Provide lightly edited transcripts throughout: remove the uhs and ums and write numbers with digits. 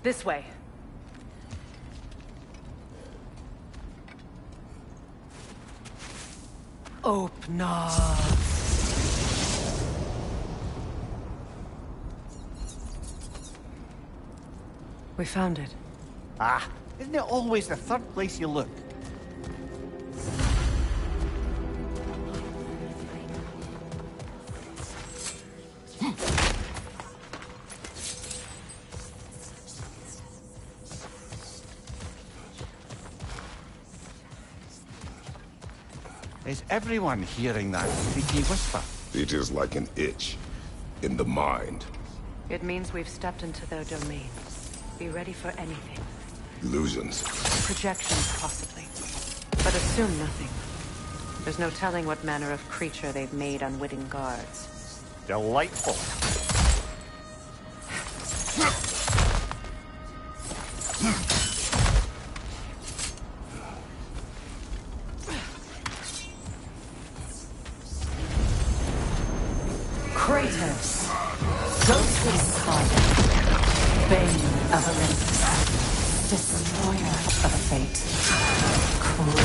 This way. Open up. We found it. Ah, isn't it always the third place you look? Is everyone hearing that creaky whisper? It is like an itch in the mind. It means we've stepped into their domain. Be ready for anything. Illusions. Projections, possibly. But assume nothing. There's no telling what manner of creature they've made unwitting guards. Delightful. Kratos, ghostly Sparta, bane of Olympus, destroyer of fate, cruel.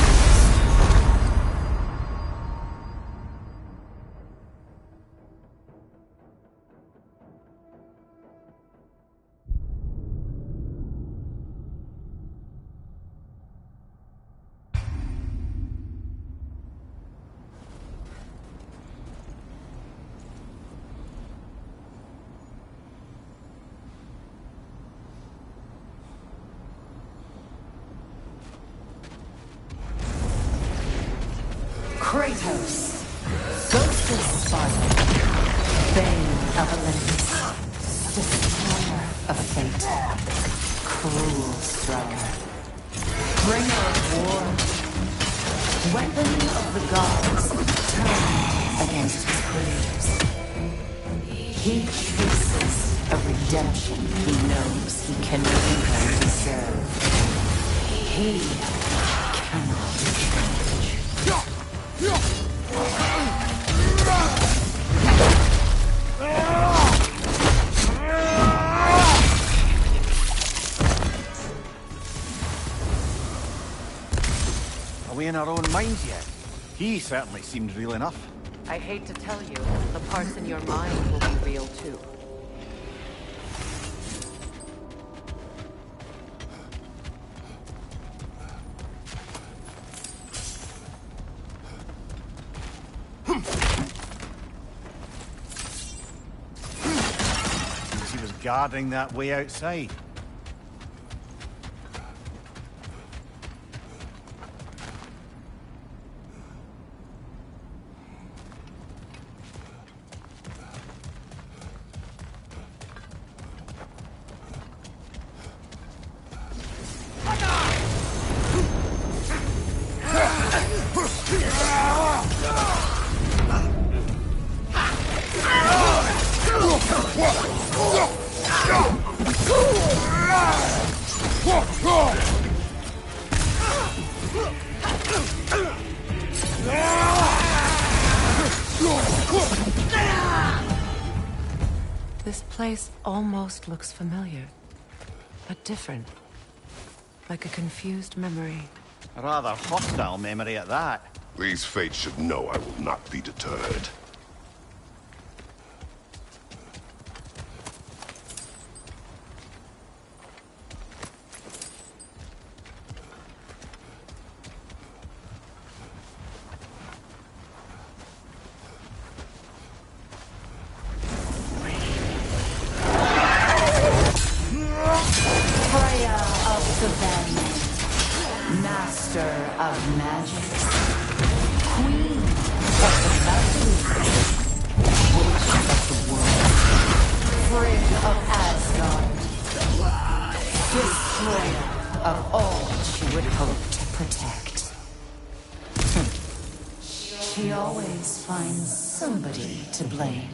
Kratos, ghostly Sparta, bane of Olympus, destroyer of fate, cruel striker, bringer of war, weapon of the gods, turned against his creators. He chases a redemption he knows he can never deserve. He cannot change. Are we in our own minds yet? He certainly seemed real enough. I hate to tell you, the parts in your mind will be real too. He was guarding that way outside. This place almost looks familiar, but different. Like a confused memory. A rather hostile memory at that. These fates should know I will not be deterred. She always finds somebody to blame.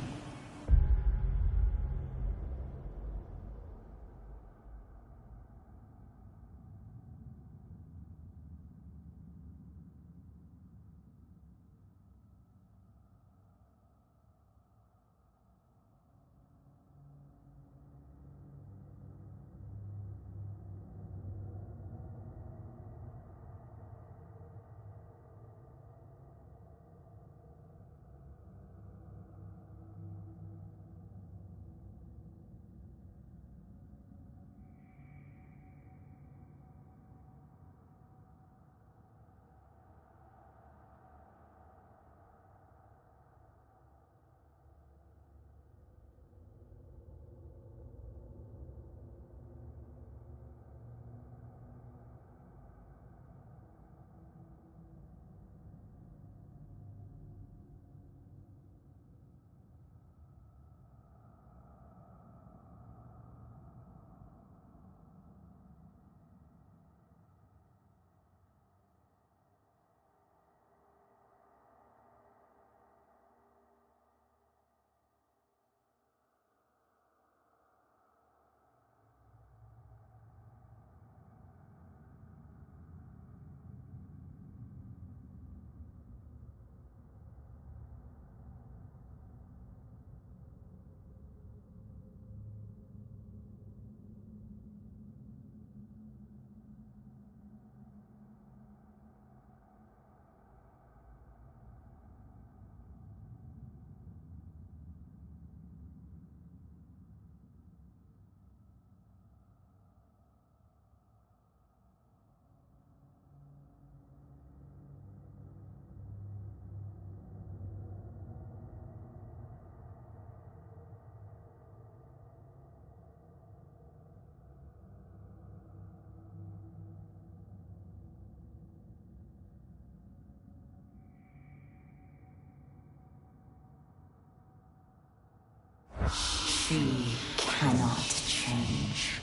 see cannot change.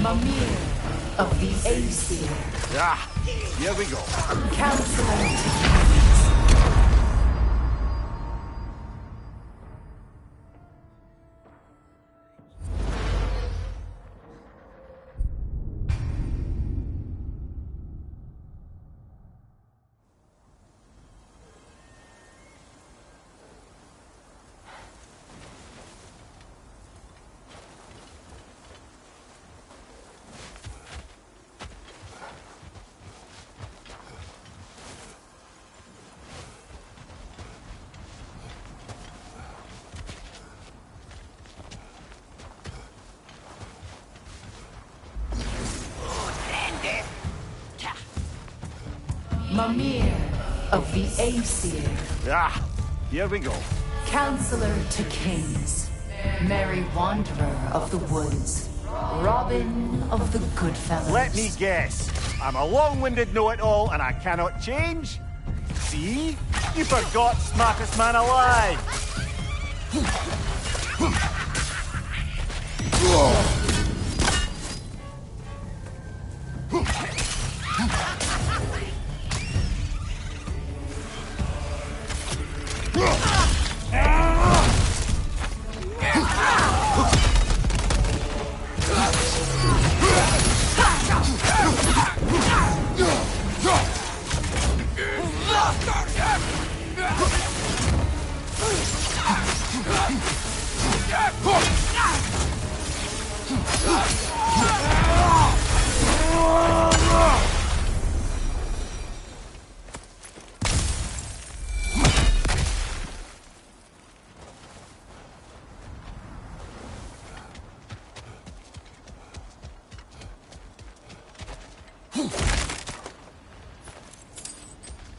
Mimir of the Aesir. Ah, here we go. Counselor to Kings. Mimir of the Aesir. Ah, here we go. Counselor to Kings. Merry Wanderer of the Woods. Robin of the Goodfellows. Let me guess. I'm a long-winded know-it-all and I cannot change? See? You forgot smartest man alive!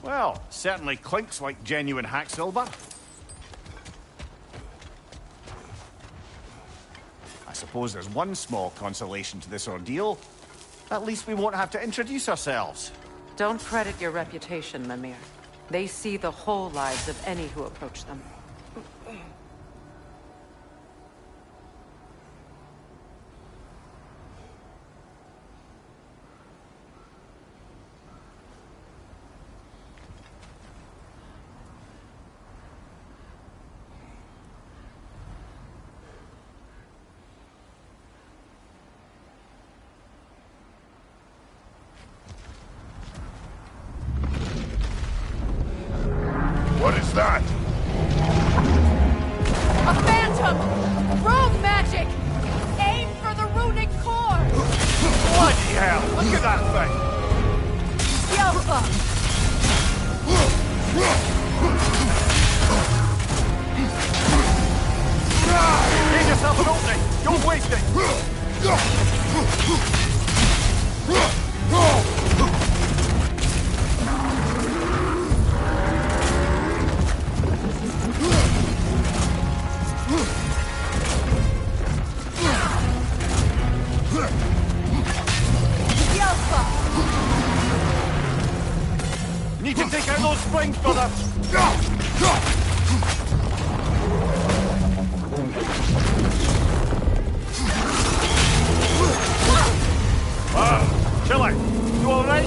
Well, certainly clinks like genuine hack silver. I suppose there's one small consolation to this ordeal. At least we won't have to introduce ourselves. Don't credit your reputation, Mimir. They see the whole lives of any who approach them. What is that? A phantom! Rogue magic! Aim for the runic core! Bloody hell! Look at that thing! Yelpa! Give yourself an opening! Don't waste it! Need to take out those springs, brother! Chill out. You alright?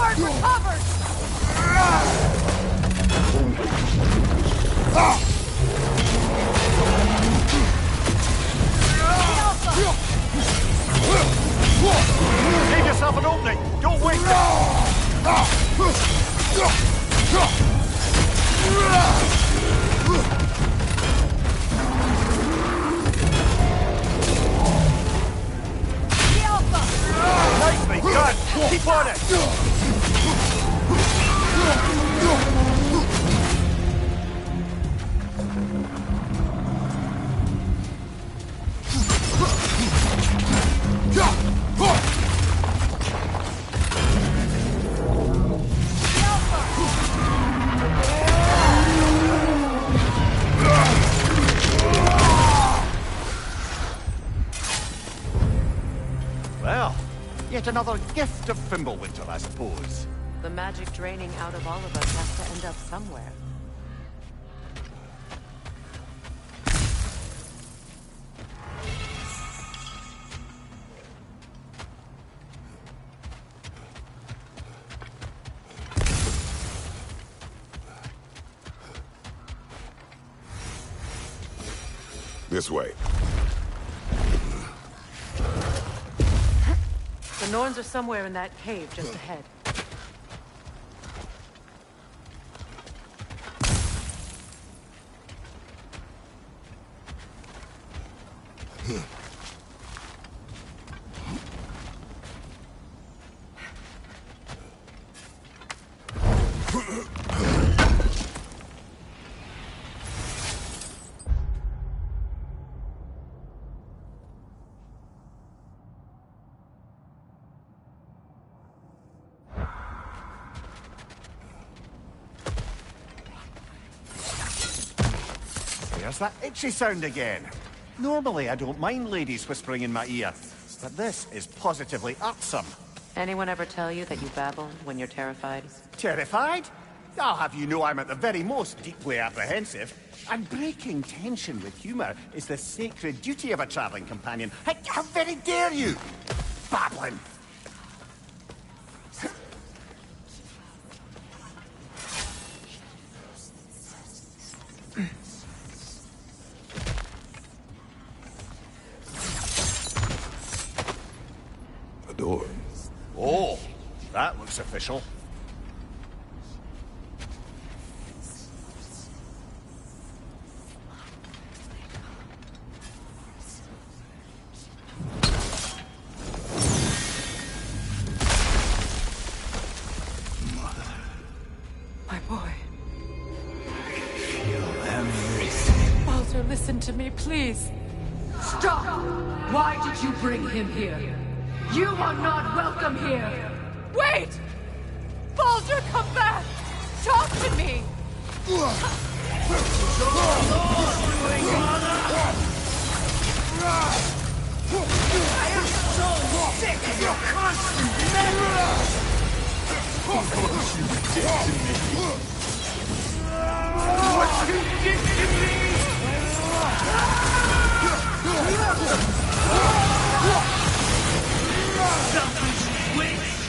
sword recovered! Give yourself an opening! Don't waste it! Nicely done! Keep on it! Well, yet another gift of Fimbulwinter, I suppose. The magic draining out of all of us has to end up somewhere. This way. The Norns are somewhere in that cave just ahead. There's that itchy sound again. Normally I don't mind ladies whispering in my ear, but this is positively irksome. Anyone ever tell you that you babble when you're terrified? Terrified? I'll have you know I'm at the very most deeply apprehensive. And breaking tension with humour is the sacred duty of a travelling companion. How very dare you! Babbling! A door. Oh, that looks official. My boy. Feel everything. Baldur, listen to me, please. Stop! Why did you bring him here? You are not welcome here! Wait! Baldur, come back! Talk to me! I am so sick of your constant memory! What you did to me! What you did to me! Selfish waste!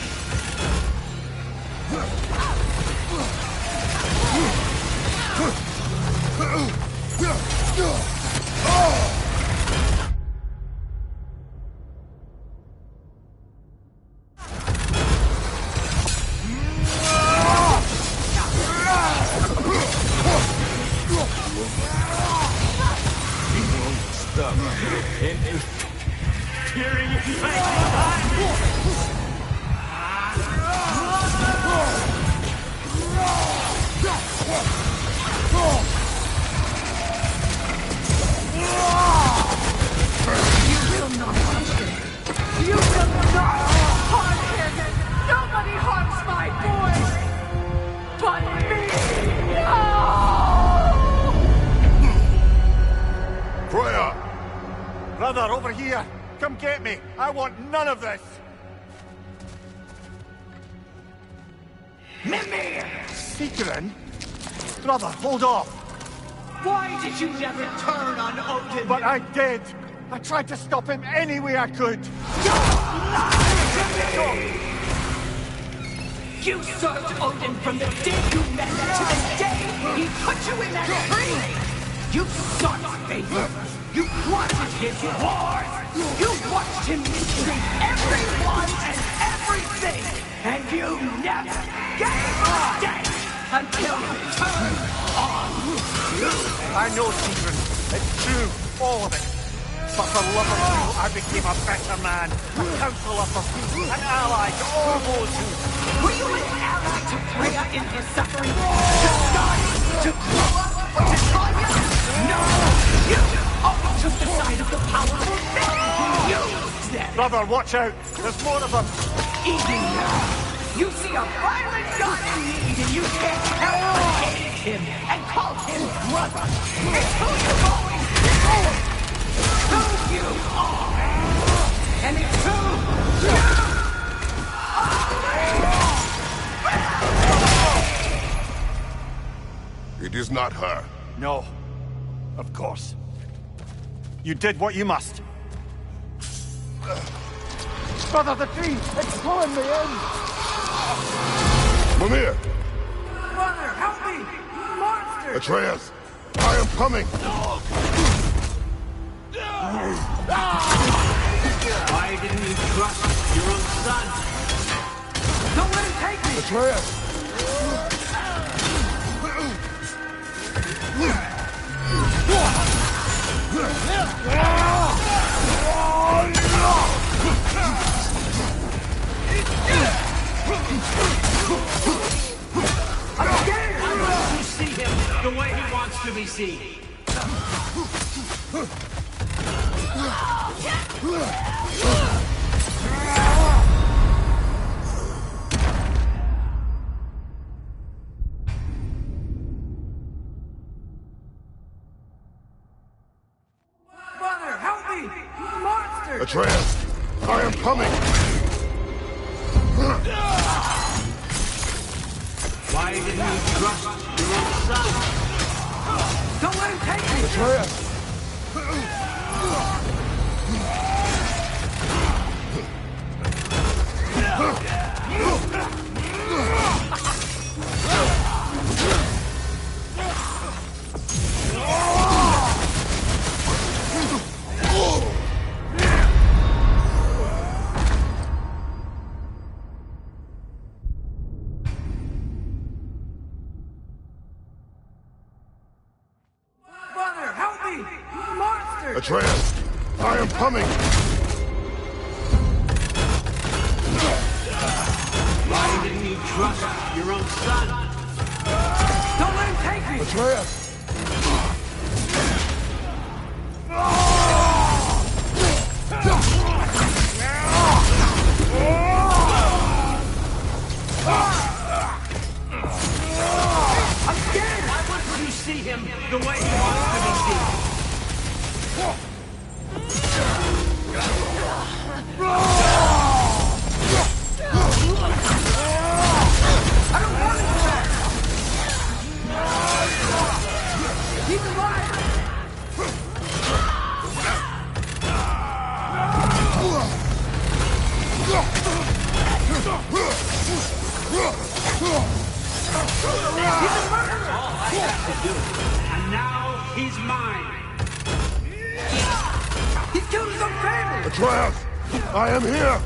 Stop. Tearing inside your eyes! You will not harm him! You will not harm him! Nobody harms my boy! But me! No! Freya! Brother, over here! Come get me! I want none of this! Mimir! Seekerin? Brother, hold off! Why did you never turn on Odin? But I did! I tried to stop him any way I could! Don't lie to me! You served Odin from the day you met him to the day he put you in that tree! You sought favor! You wanted his wars! You watched him mistreat everyone and everything! And you never gave a day until you turned on you! I know, Tigran. It's true, all of it. But for love of you, I became a better man, a counselor for peace, an ally to all those who... Were you an ally to Freya in his suffering? To Skadi? To Groa? Or to Tanya? No! You always took the side of the powerful men! You said... Brother, watch out! There's more of them! Easy now! You see a violent god in need and you can't help but hate him and call him brother! It's who you've always been! Who you are! And it's who you are! It is not her. No. Of course. You did what you must. Brother, the tree! It's pulling me in! Mimir! Mother, help me! Monster! Atreus! I am coming! Why didn't you trust your own son? Don't let him take me! Atreus! I'm scared! I want to see him the way he wants to be seen. Mother, help me! Monster! Atreus! I am coming! Why didn't you trust your own son? Don't let him take me! Atreus! Mother, help me! Monster! Atreus! I am coming! Why didn't you trust your own son? Don't let him take me! Atreus! I'm scared! I want to see him the way he wants to be seen. I don't want him back! He's alive! And now he's mine. He's killed his own family. Atreus! I am here!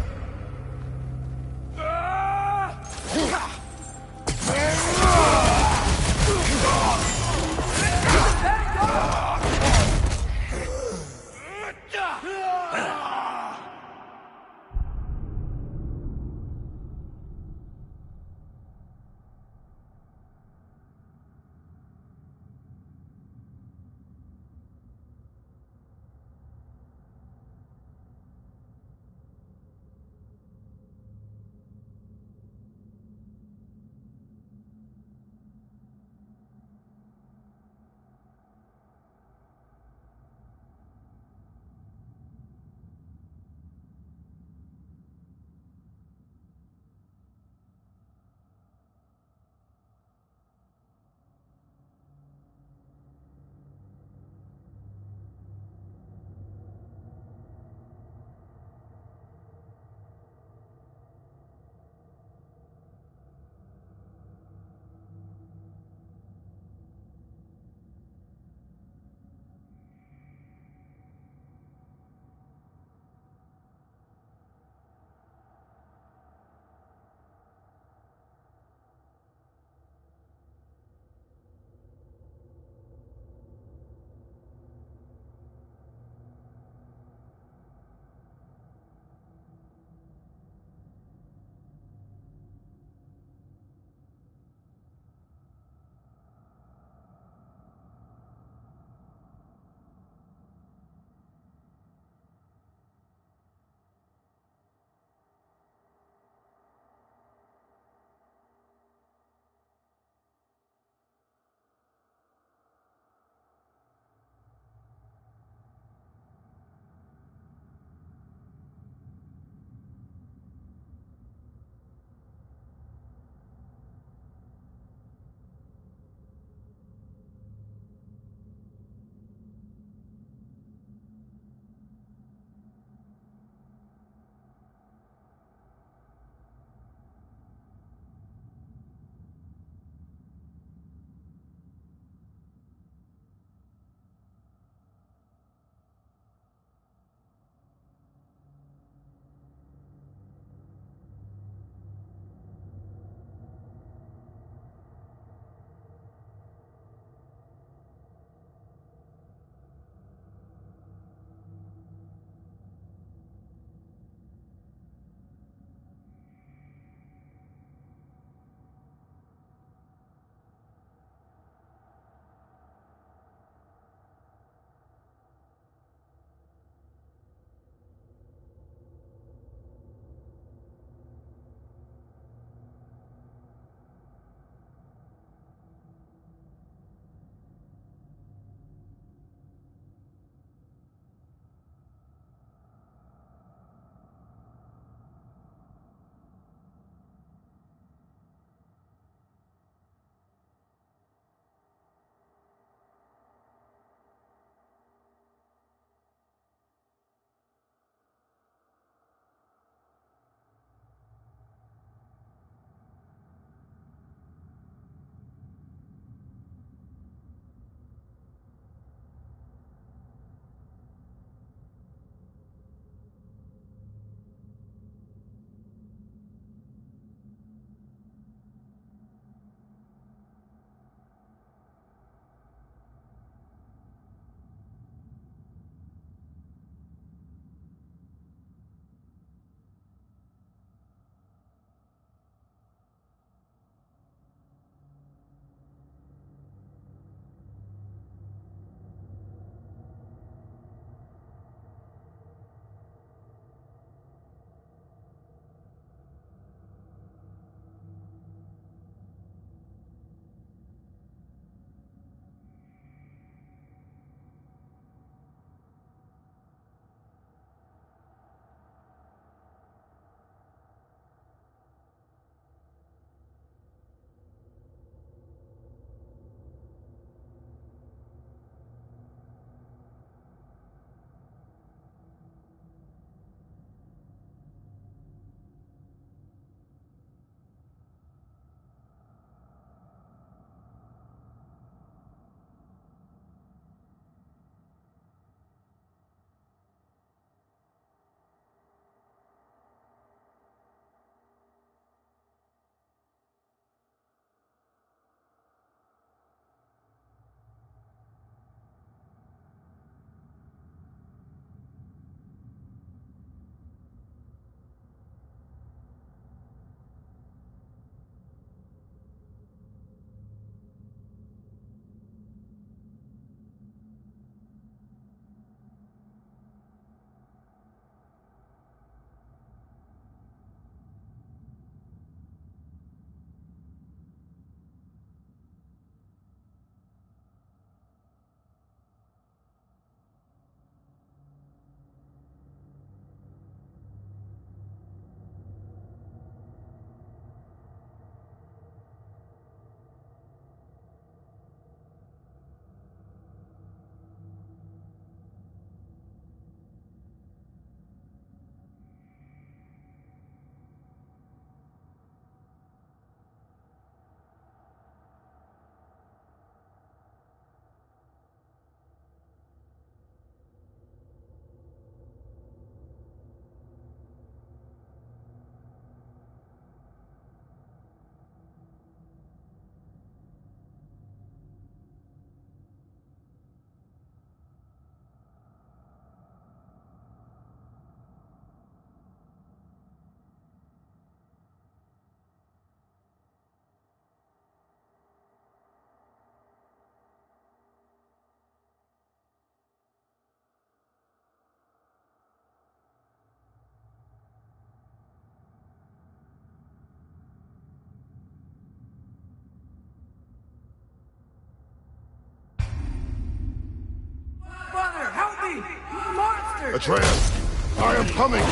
Atreus, I am coming!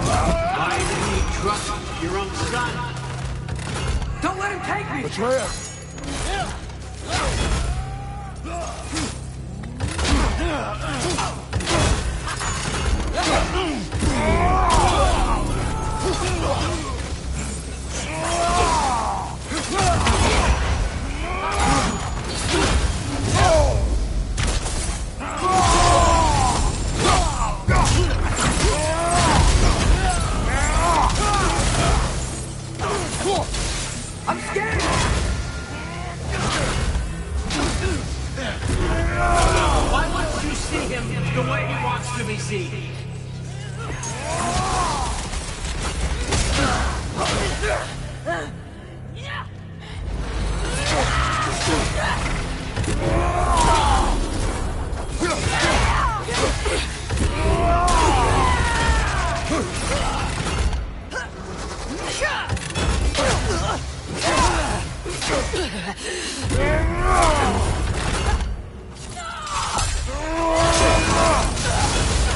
Why didn't you trust your own son? Don't let him take me! Atreus! I'm scared! Why wouldn't you see him the way he wants to be seen?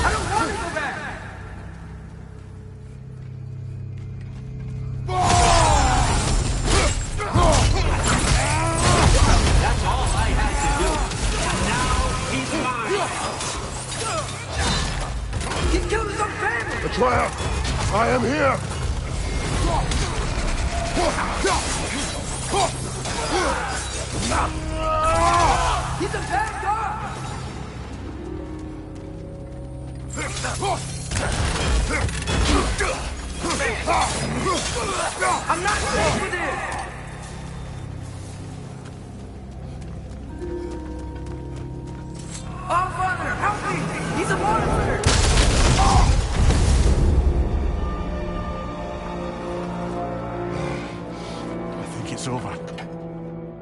I don't want to go back! That's all I had to do. And now he's mine. He killed his own family! Atreus, I am here! He's a bad guy! I'm not safe with him! Oh, Father, help me! He's a monster! I think it's over.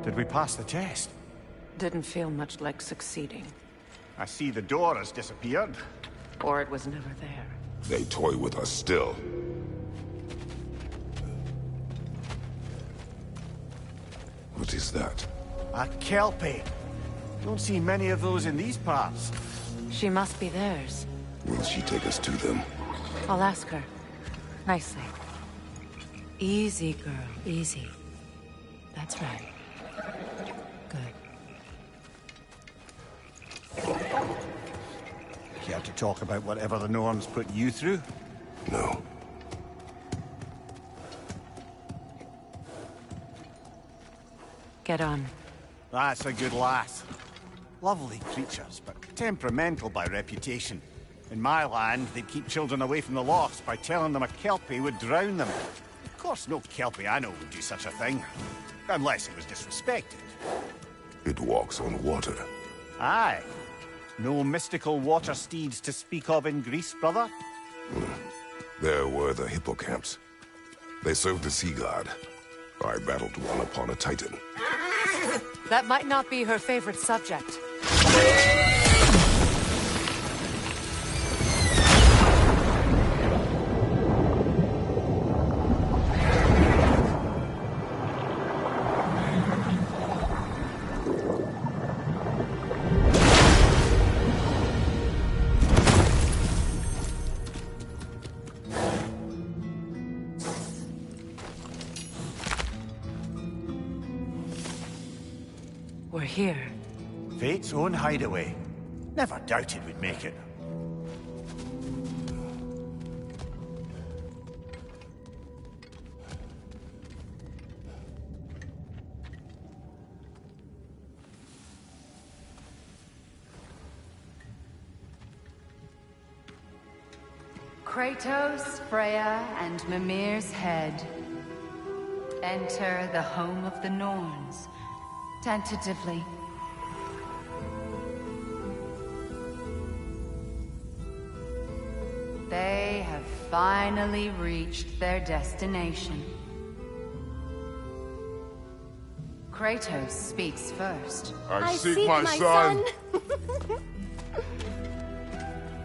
Did we pass the test? Didn't feel much like succeeding. I see the door has disappeared. Or it was never there. They toy with us still. What is that? A Kelpie. Don't see many of those in these parts. She must be theirs. Will she take us to them? I'll ask her. Nicely. Easy, girl. Easy. That's right. Good. Care to talk about whatever the Norns put you through? No. Get on. That's a good lass. Lovely creatures, but temperamental by reputation. In my land, they'd keep children away from the lofts by telling them a Kelpie would drown them. Of course, no Kelpie I know would do such a thing. Unless it was disrespected. It walks on water. Aye. No mystical water steeds to speak of in Greece, brother? There were the hippocamps. They served the sea god. I battled one upon a titan. That might not be her favorite subject. We're here. Fate's own hideaway. Never doubted we'd make it. Kratos, Freya, and Mimir's head. Enter the home of the Norns. Tentatively. They have finally reached their destination. Kratos speaks first. I seek my son.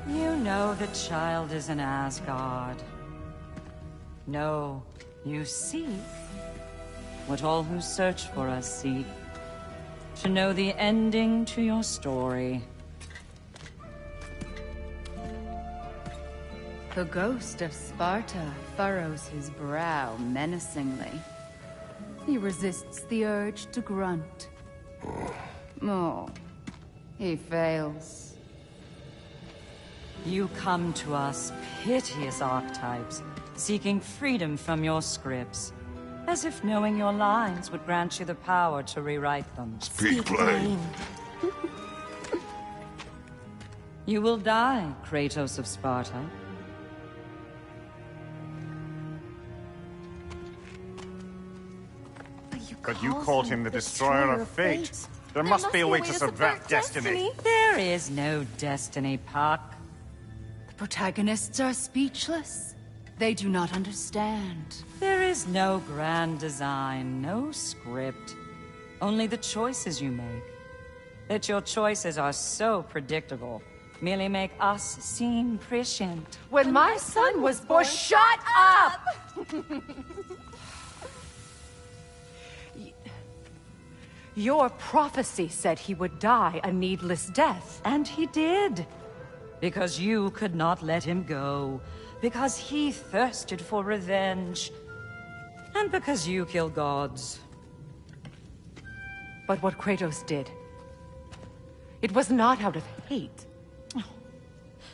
You know the child is in Asgard. No, you seek what all who search for us seek. to know the ending to your story. The ghost of Sparta furrows his brow menacingly. He resists the urge to grunt. Oh, he fails. You come to us, piteous archetypes, seeking freedom from your scripts, as if knowing your lines would grant you the power to rewrite them. Speak plain. You will die, Kratos of Sparta. But you called him the Destroyer of Fate. There must be a way to subvert destiny. There is no destiny, Puck. The protagonists are speechless. They do not understand. There is no grand design, no script. Only the choices you make. That your choices are so predictable merely make us seem prescient. When my son was born, shut up! Your prophecy said he would die a needless death. And he did. Because you could not let him go. Because he thirsted for revenge. And because you kill gods. But what Kratos did, it was not out of hate.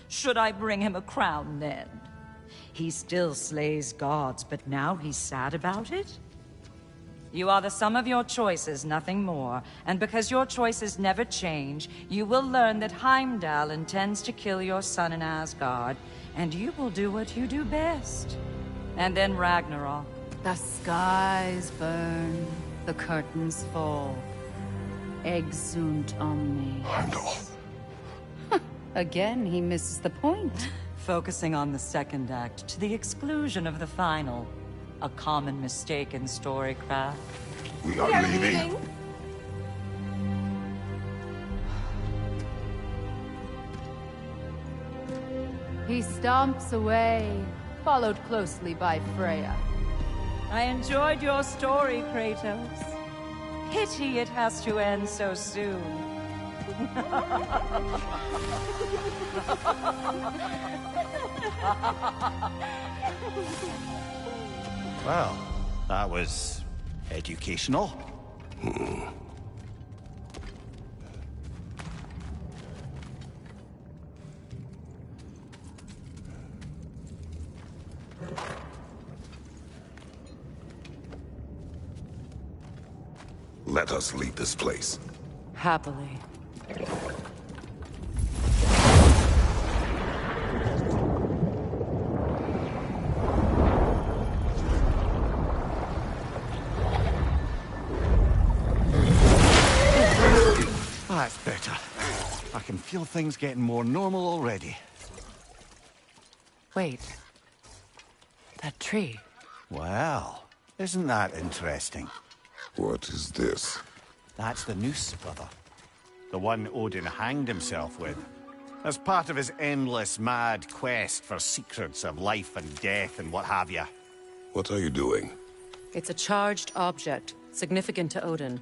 Should I bring him a crown then? He still slays gods, but now he's sad about it? You are the sum of your choices, nothing more. And because your choices never change, you will learn that Heimdall intends to kill your son in Asgard, and you will do what you do best. And then Ragnarok. The skies burn, the curtains fall. Exunt omni. Heimdall. Again, he misses the point. Focusing on the second act to the exclusion of the final. A common mistake in storycraft. We are leaving. He stomps away, followed closely by Freya. I enjoyed your story, Kratos. Pity it has to end so soon. Well, that was educational. Let us leave this place. Happily. That's better. I can feel things getting more normal already. Wait. That tree. Well, isn't that interesting? What is this? That's the noose, brother. The one Odin hanged himself with. As part of his endless, mad quest for secrets of life and death and what have you. What are you doing? It's a charged object, significant to Odin.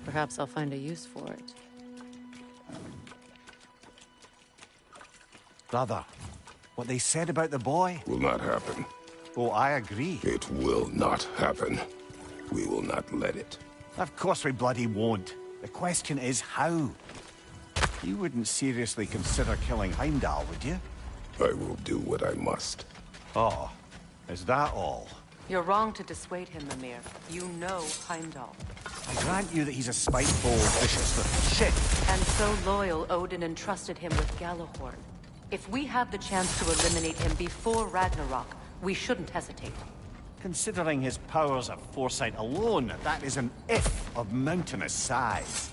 Perhaps I'll find a use for it. Brother, what they said about the boy? Will not happen. Oh, I agree. It will not happen. We will not let it. Of course we bloody won't. The question is how. You wouldn't seriously consider killing Heimdall, would you? I will do what I must. Oh, is that all? You're wrong to dissuade him, Mimir. You know Heimdall. I grant you that he's a spiteful, vicious little shit. And so loyal, Odin entrusted him with Gjallarhorn. If we have the chance to eliminate him before Ragnarok, we shouldn't hesitate. Considering his powers of foresight alone, that is an if of mountainous size.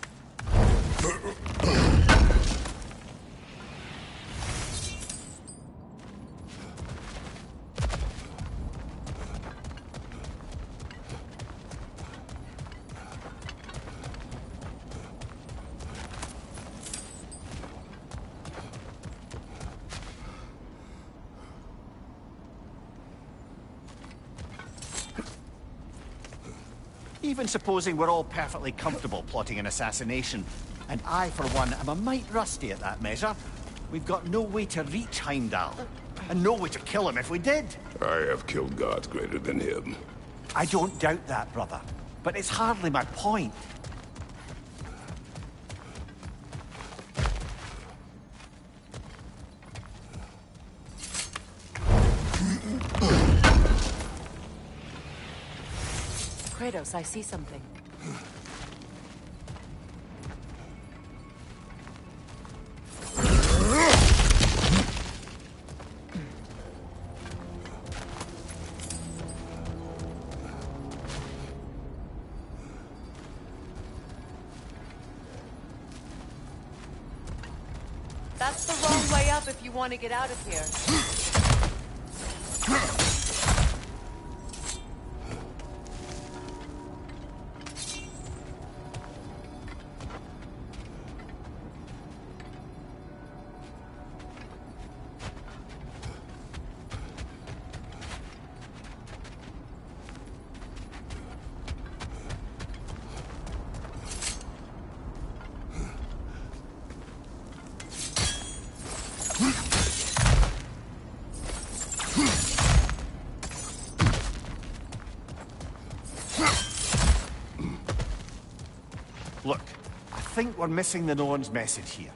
Even supposing we're all perfectly comfortable plotting an assassination, and I, for one, am a mite rusty at that measure, we've got no way to reach Heimdall, and no way to kill him if we did. I have killed gods greater than him. I don't doubt that, brother, but it's hardly my point. Kratos, I see something. That's the wrong way up if you want to get out of here. Look, I think we're missing the Norn's message here.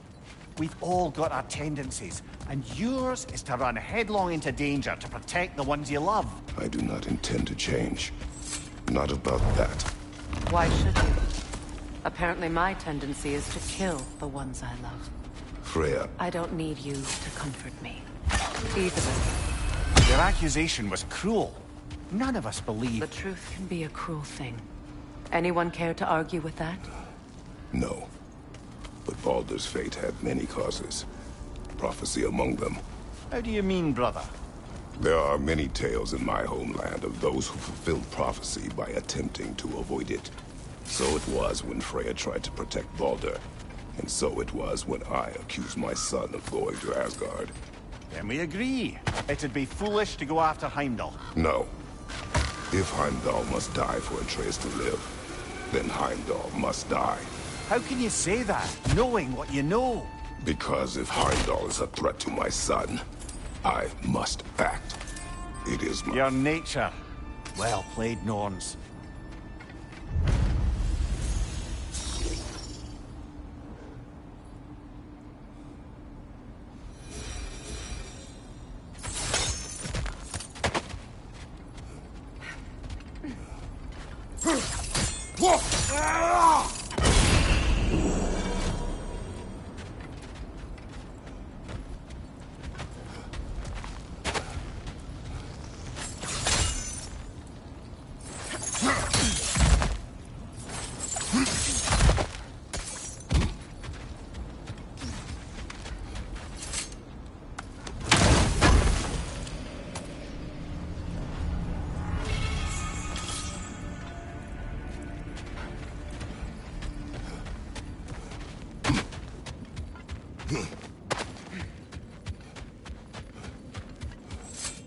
We've all got our tendencies, and yours is to run headlong into danger to protect the ones you love. I do not intend to change. Not about that. Why should you? Apparently my tendency is to kill the ones I love. Freya, I don't need you to comfort me. Either of Your accusation was cruel. None of us you. believe... The truth can be a cruel thing. Anyone care to argue with that? no. But Baldur's fate had many causes. Prophecy among them. How do you mean, brother? There are many tales in my homeland of those who fulfilled prophecy by attempting to avoid it. So it was when Freya tried to protect Baldur. And so it was when I accused my son of going to Asgard. Then we agree. It'd be foolish to go after Heimdall. No. If Heimdall must die for Atreus to live, then Heimdall must die. How can you say that, knowing what you know? Because if Heimdall is a threat to my son, I must act. It is my... Your nature. Well played, Norns.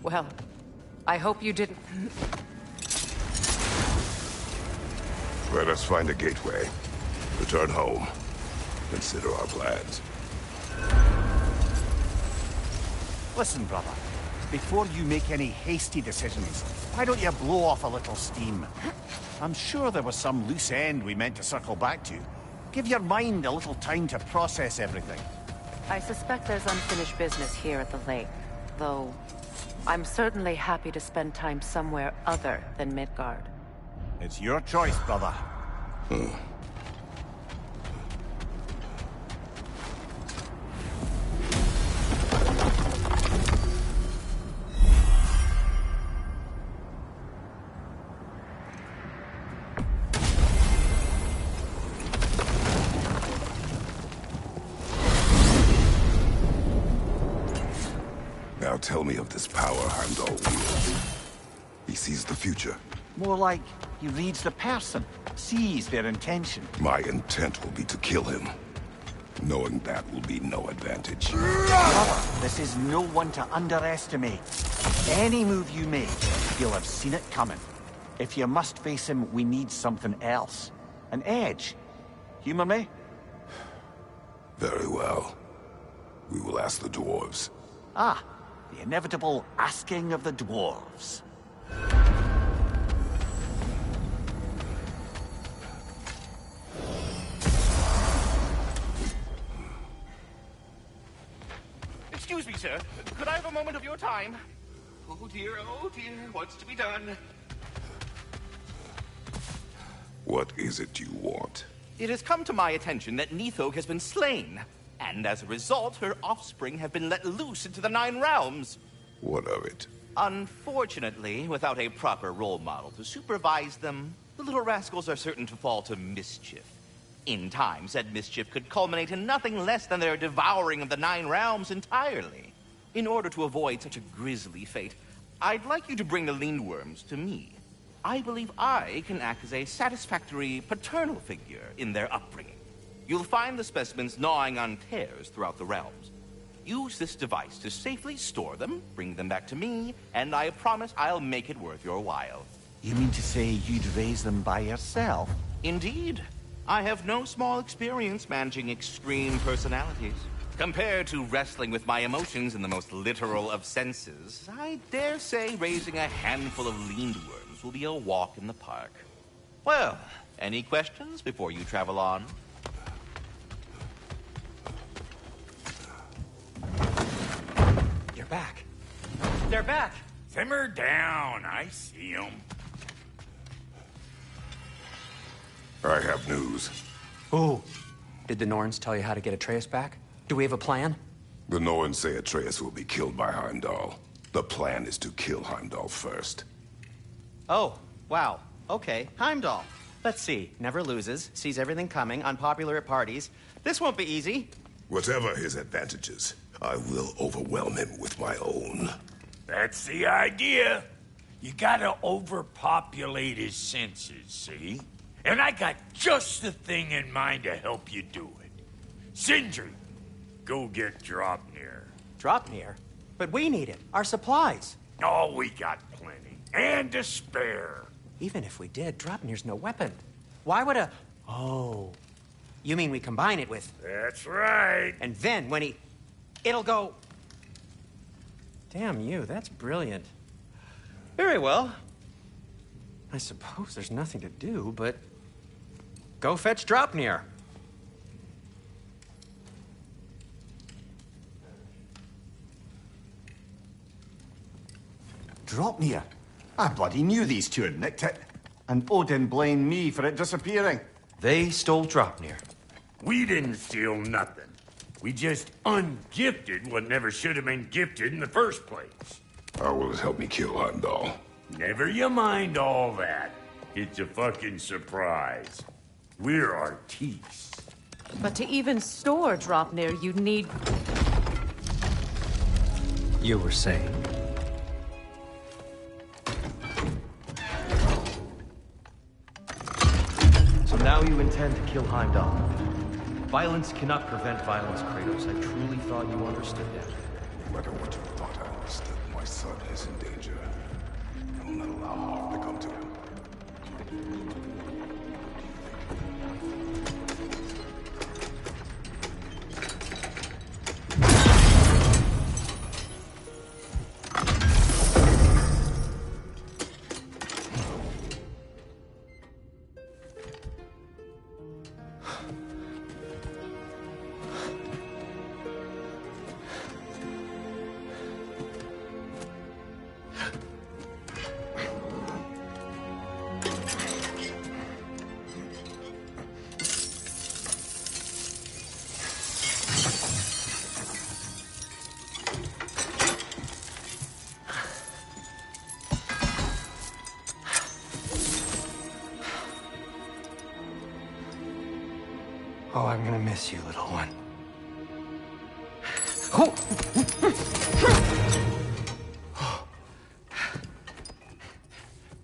Well, I hope you didn't... Let us find a gateway. Return home. Consider our plans. Listen, brother. Before you make any hasty decisions, why don't you blow off a little steam? I'm sure there was some loose end we meant to circle back to. Give your mind a little time to process everything. I suspect there's unfinished business here at the lake, though I'm certainly happy to spend time somewhere other than Midgard. It's your choice, brother. Now tell me of this power Heimdall wields. He sees the future. More like he reads the person, sees their intention. My intent will be to kill him. Knowing that will be no advantage. Brother, this is no one to underestimate. Any move you make, you'll have seen it coming. If you must face him, we need something else. An edge. Humor me? Very well. We will ask the dwarves. Ah, the inevitable asking of the dwarves. Excuse me, sir. Could I have a moment of your time? Oh dear, what's to be done? What is it you want? It has come to my attention that Nithog has been slain, and as a result, her offspring have been let loose into the Nine Realms. What of it? Unfortunately, without a proper role model to supervise them, the little rascals are certain to fall to mischief. In time, said mischief could culminate in nothing less than their devouring of the Nine Realms entirely. In order to avoid such a grisly fate, I'd like you to bring the Lindworms to me. I believe I can act as a satisfactory paternal figure in their upbringing. You'll find the specimens gnawing on tears throughout the realms. Use this device to safely store them, bring them back to me, and I promise I'll make it worth your while. You mean to say you'd raise them by yourself? Indeed. I have no small experience managing extreme personalities. Compared to wrestling with my emotions in the most literal of senses, I dare say raising a handful of Lindworms will be a walk in the park. Well, any questions before you travel on? You're back. They're back. Simmer down. I see them. I have news. Ooh. Did the Norns tell you how to get Atreus back? Do we have a plan? The Norns say Atreus will be killed by Heimdall. The plan is to kill Heimdall first. Oh, wow. Okay, Heimdall. Let's see. Never loses, sees everything coming, unpopular at parties. This won't be easy. Whatever his advantages, I will overwhelm him with my own. That's the idea. You gotta overpopulate his senses, see? And I got just the thing in mind to help you do it. Sindri, go get Dropnir. Dropnir? But we need it. Our supplies. Oh, we got plenty. And to spare. Even if we did, Dropnir's no weapon. Why would a... Oh. You mean we combine it with... That's right. And then when he... It'll go... Damn you, that's brilliant. Very well. I suppose there's nothing to do, but... Go fetch Dropnir. Dropnir? I bloody knew these two had nicked it. And Odin blamed me for it disappearing. They stole Dropnir. We didn't steal nothing. We just ungifted what never should have been gifted in the first place. How will it help me kill Heimdall? Never you mind all that. It's a fucking surprise. We're artistes. But to even store Dropnir, you'd need... You were saying? So now you intend to kill Heimdall. Violence cannot prevent violence, Kratos. I truly thought you understood that. No matter what you thought I understood, my son is in danger. I will not allow harm to come to him. Oh, I'm gonna miss you, little one. Oh.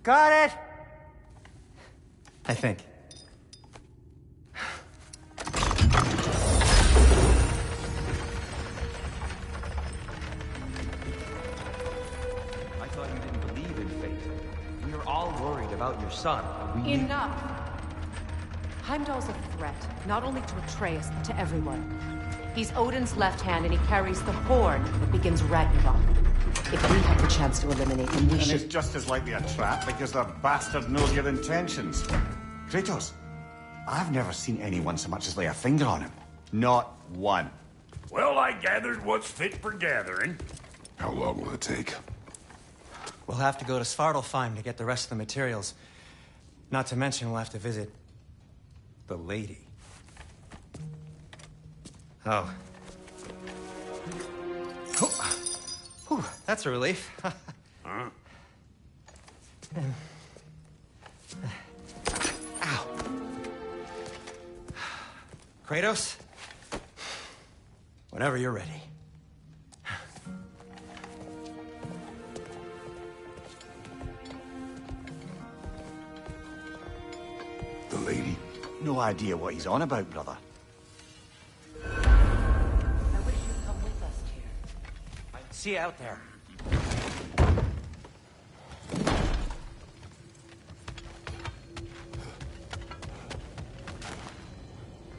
Got it! I think. I thought you didn't believe in fate. We were all worried about about your son. Enough! Heimdall's a threat, not only to Atreus, but to everyone. He's Odin's left hand, and he carries the horn that begins Ragnarok. If we have the chance to eliminate him, we And should... it's just as likely a trap because the bastard knows your intentions. Kratos, I've never seen anyone so much as lay a finger on him. Not one. Well, I gathered what's fit for gathering. How long will it take? We'll have to go to Svartalfheim to get the rest of the materials. Not to mention we'll have to visit... the lady. Oh. Whew, that's a relief. Huh? Ow. Kratos? Whenever you're ready. The lady? No idea what he's on about, brother. I wish you'd come with us, Tyr. See you out there.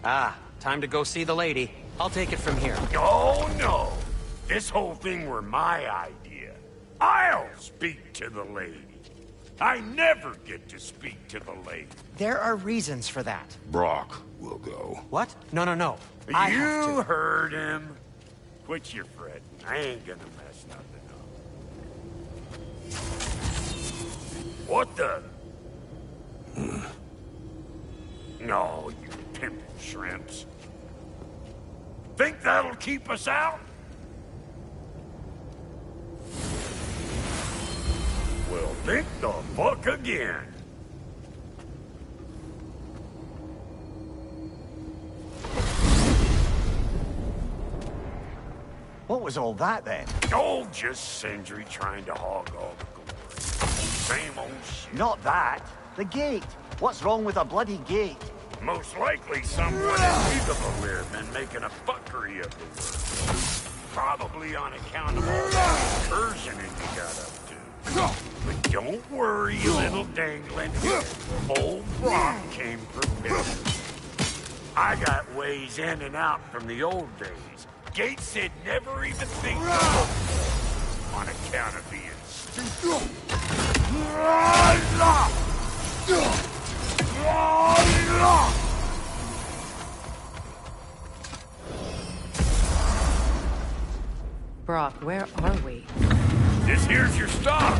Ah, time to go see the lady. I'll take it from here. Oh, no. This whole thing were my idea. I'll speak to the lady. I never get to speak to the lady. There are reasons for that. Brock will go. What? No. I have You to. heard him. Quit your fretting. I ain't gonna mess nothing up. What the? No, you pimpin' shrimps. Think that'll keep us out? Well, think the fuck again. What was all that then? Oh, just Sindri trying to hog all the glory. Same old shit. Not that. The gate. What's wrong with a bloody gate? Most likely someone illegal here been making a fuckery of the world. Probably on account of all that incursioning you got up to. But don't worry, you little dangling head. Old Brock came prepared. I got ways in and out from the old days. Gates said never even think of on account of being stupid. Brock, where are we? This here's your stop.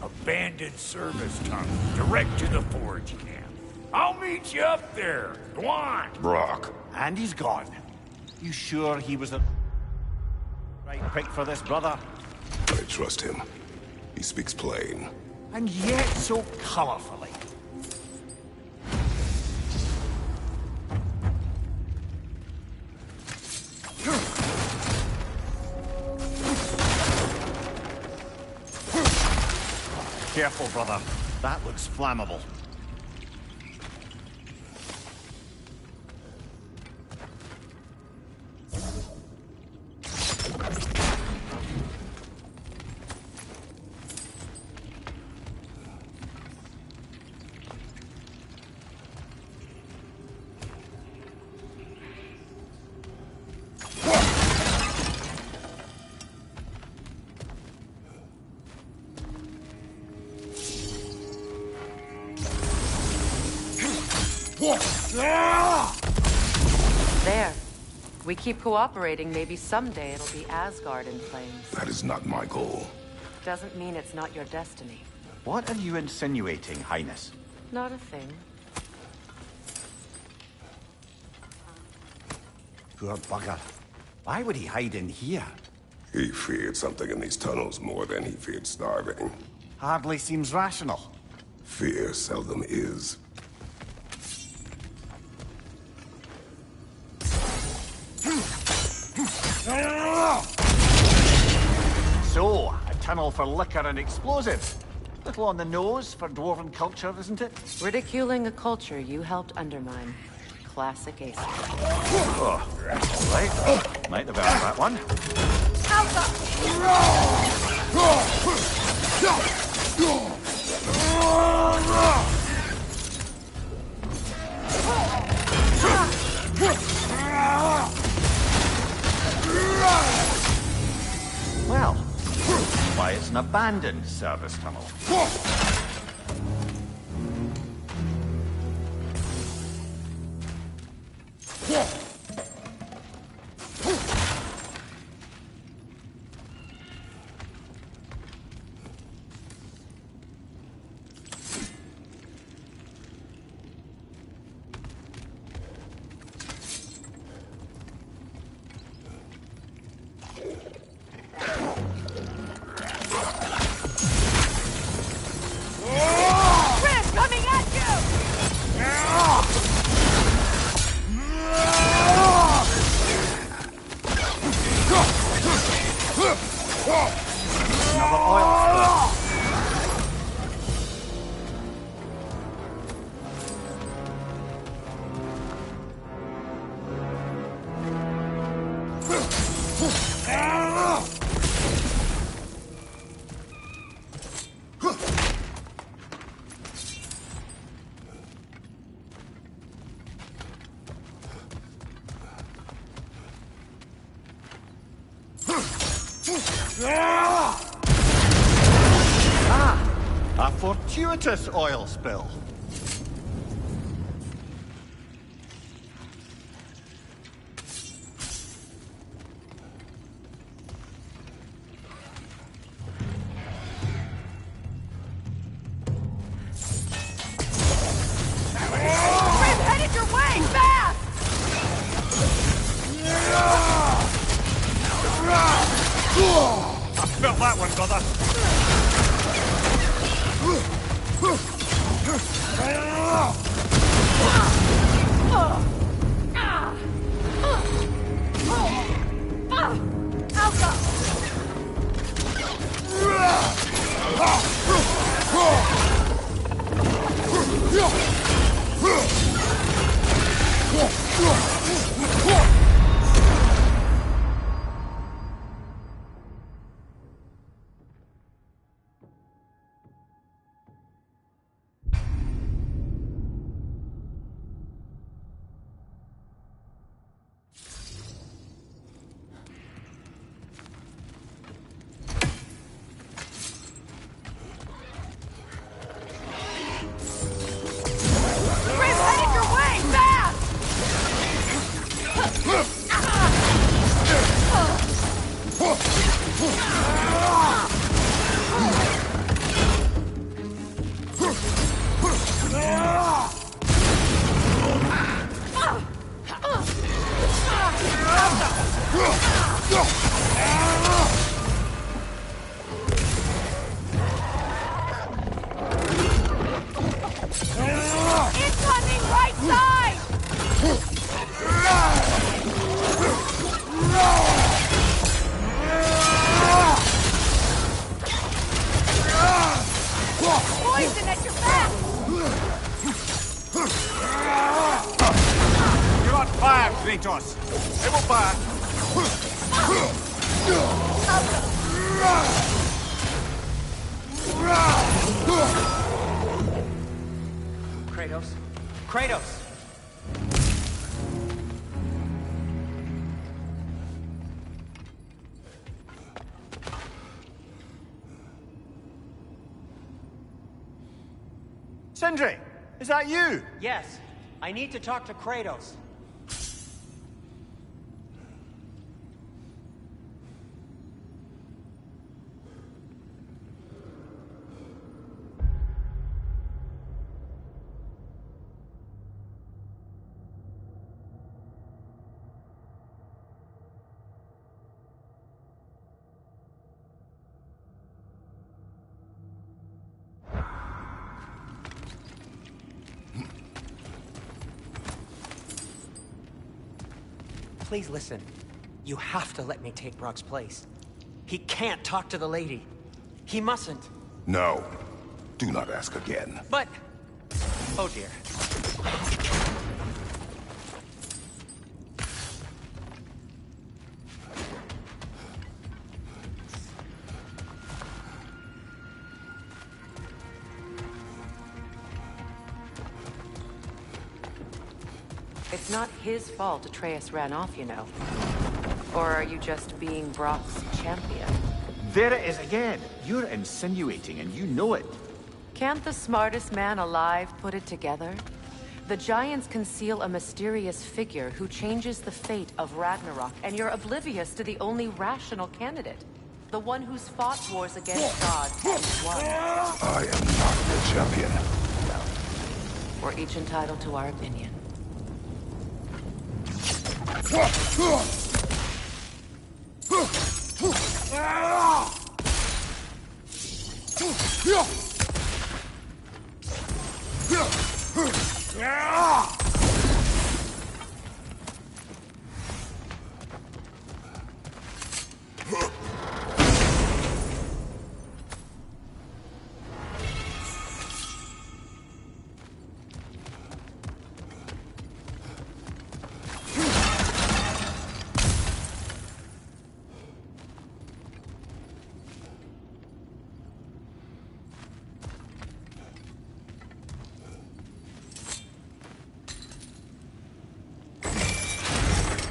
Abandoned service tunnel, direct to the forge camp. I'll meet you up there. Go on. Brock. And he's gone. You sure he was the right pick for this, brother? I trust him. He speaks plain. And yet so colorfully. Careful, brother. That looks flammable. There. We keep cooperating, maybe someday it'll be Asgard in flames. That is not my goal. Doesn't mean it's not your destiny. What are you insinuating, Highness? Not a thing. Poor bugger. Why would he hide in here? He feared something in these tunnels more than he feared starving. Hardly seems rational. Fear seldom is. So, a tunnel for liquor and explosives. Little on the nose for dwarven culture, isn't it? Ridiculing a culture you helped undermine. Classic ace. Oh, all right. Might have earned that one. Alpha! why it's an abandoned service tunnel. A fortuitous oil spill. Felt that one, brother. Poison at your back! You're on fire, Kratos! They will fire! Kratos? Kratos! Sindri! Is that you? Yes. I need to talk to Kratos. Please listen. You have to let me take Brock's place. He can't talk to the lady. He mustn't. No. Do not ask again. But... Oh dear. It's not his fault Atreus ran off, you know. Or are you just being Brock's champion? There it is again. You're insinuating and you know it. Can't the smartest man alive put it together? The Giants conceal a mysterious figure who changes the fate of Ragnarok, and you're oblivious to the only rational candidate. The one who's fought wars against gods and won. I am not the champion. We're each entitled to our opinion.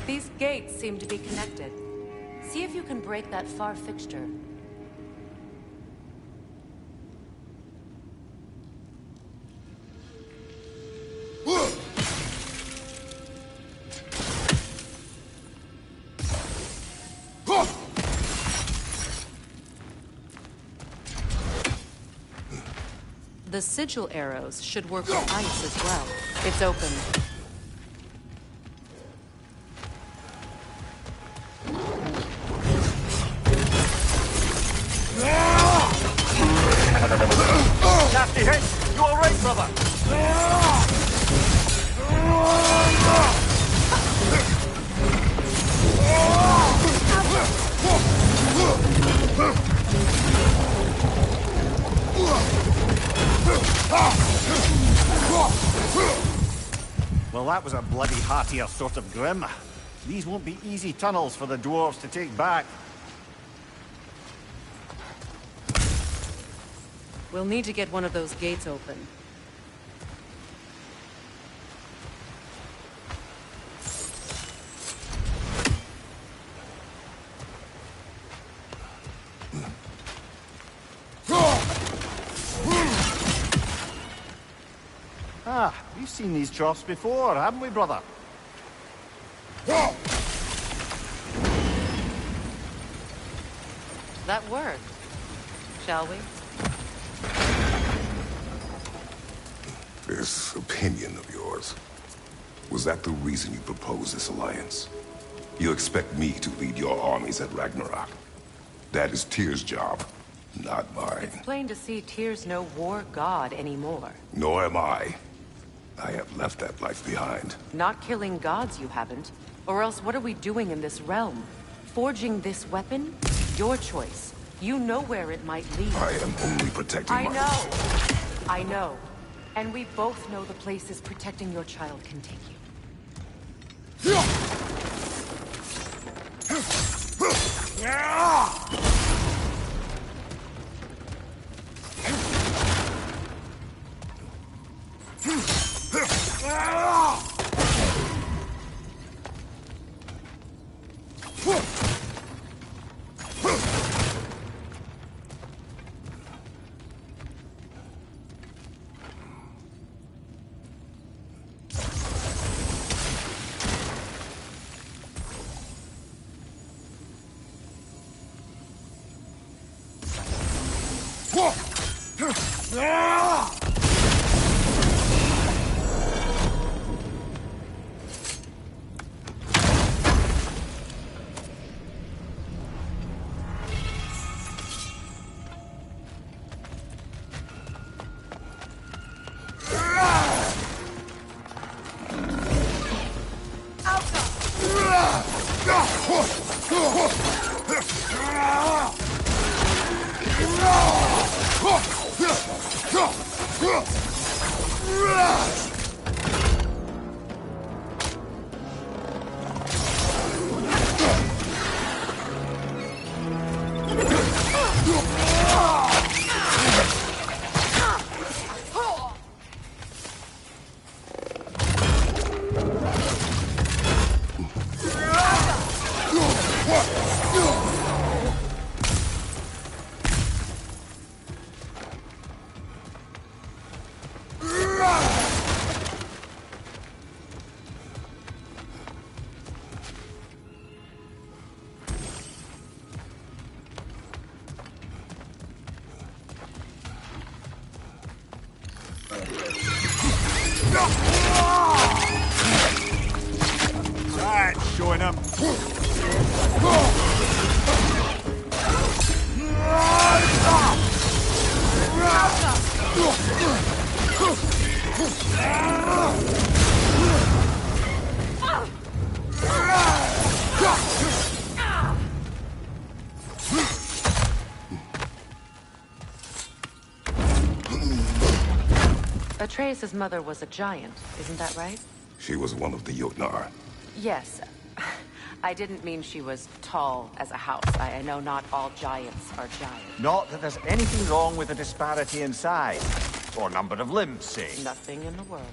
These gates seem to be connected. See if you can break that far fixture. The sigil arrows should work with ice as well. It's open. Nasty hit! You alright, brother? Well, that was a bloody heartier sort of grim. These won't be easy tunnels for the dwarves to take back. We'll need to get one of those gates open. Ah, we've seen these troughs before, haven't we, brother? That worked. Shall we? This opinion of yours, was that the reason you proposed this alliance? You expect me to lead your armies at Ragnarok? That is Tyr's job, not mine. It's plain to see Tyr's no war god anymore. Nor am I. I have left that life behind. Not killing gods, you haven't. Or else what are we doing in this realm? Forging this weapon? Your choice. You know where it might lead. I am only protecting I know. I know. And we both know the places protecting your child can take you. Atreus' mother was a giant, isn't that right? She was one of the Jotnar. Yes. I didn't mean she was tall as a house. I know not all giants are giants. Not that there's anything wrong with the disparity in size. Or number of limbs, say. Nothing in the world.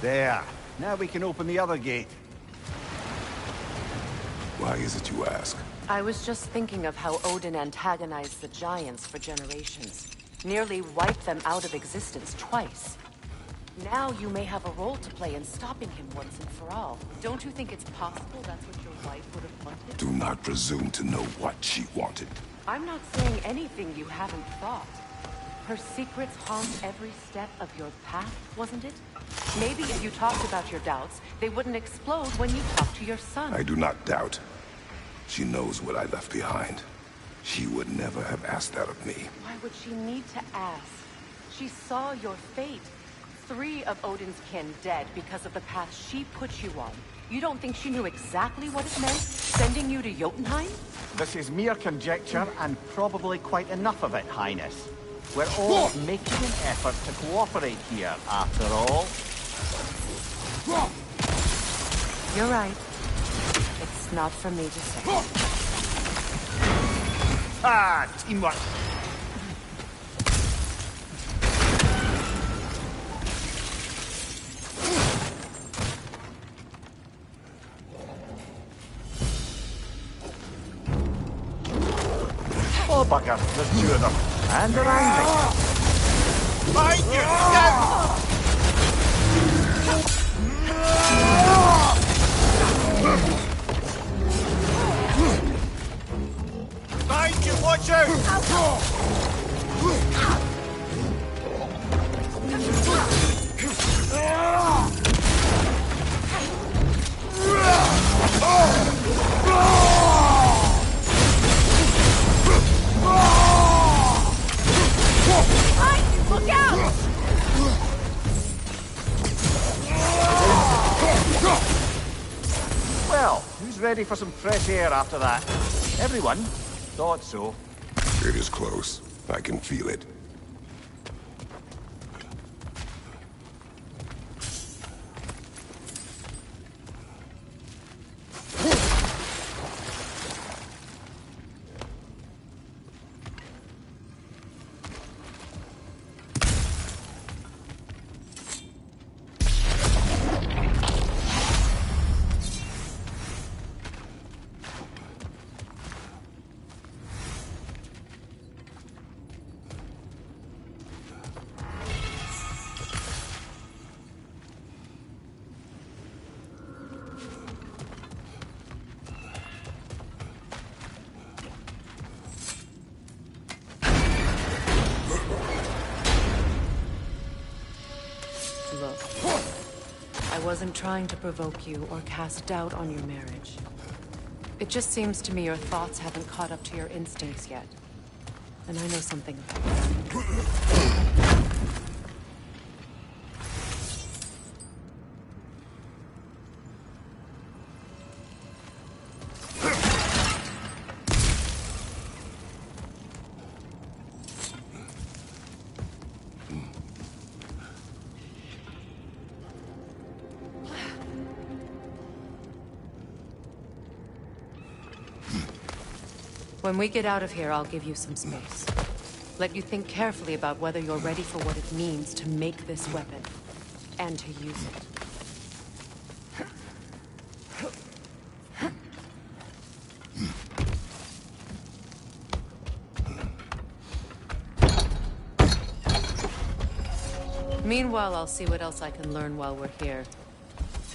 There. Now we can open the other gate. Why is it you ask? I was just thinking of how Odin antagonized the giants for generations. Nearly wiped them out of existence twice. Now you may have a role to play in stopping him once and for all. Don't you think it's possible that's what your wife would have wanted? Do not presume to know what she wanted. I'm not saying anything you haven't thought. Her secrets haunt every step of your path, wasn't it? Maybe if you talked about your doubts, they wouldn't explode when you talked to your son. I do not doubt. She knows what I left behind. She would never have asked that of me. Why would she need to ask? She saw your fate. 3 of Odin's kin dead because of the path she put you on. You don't think she knew exactly what it meant, sending you to Jotunheim? This is mere conjecture, and probably quite enough of it, Highness. We're all making an effort to cooperate here, after all. You're right. It's not for me to say. Ah, teamwork. Oh, bugger, there's 2 of them. And they're angry. Find you! Go! Find you! Watch out! Look out! Well, who's ready for some fresh air after that? Everyone? Thought so. It is close. I can feel it. Look, I wasn't trying to provoke you or cast doubt on your marriage. It just seems to me your thoughts haven't caught up to your instincts yet. And I know something about that. When we get out of here, I'll give you some space. Let you think carefully about whether you're ready for what it means to make this weapon, and to use it. Meanwhile, I'll see what else I can learn while we're here.